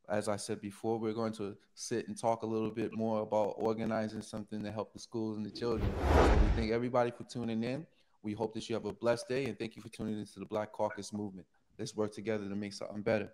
As I said before, we're going to sit and talk a little bit more about organizing something to help the schools and the children. So we thank everybody for tuning in. We hope that you have a blessed day, and thank you for tuning into the Black Caucus movement. Let's work together to make something better.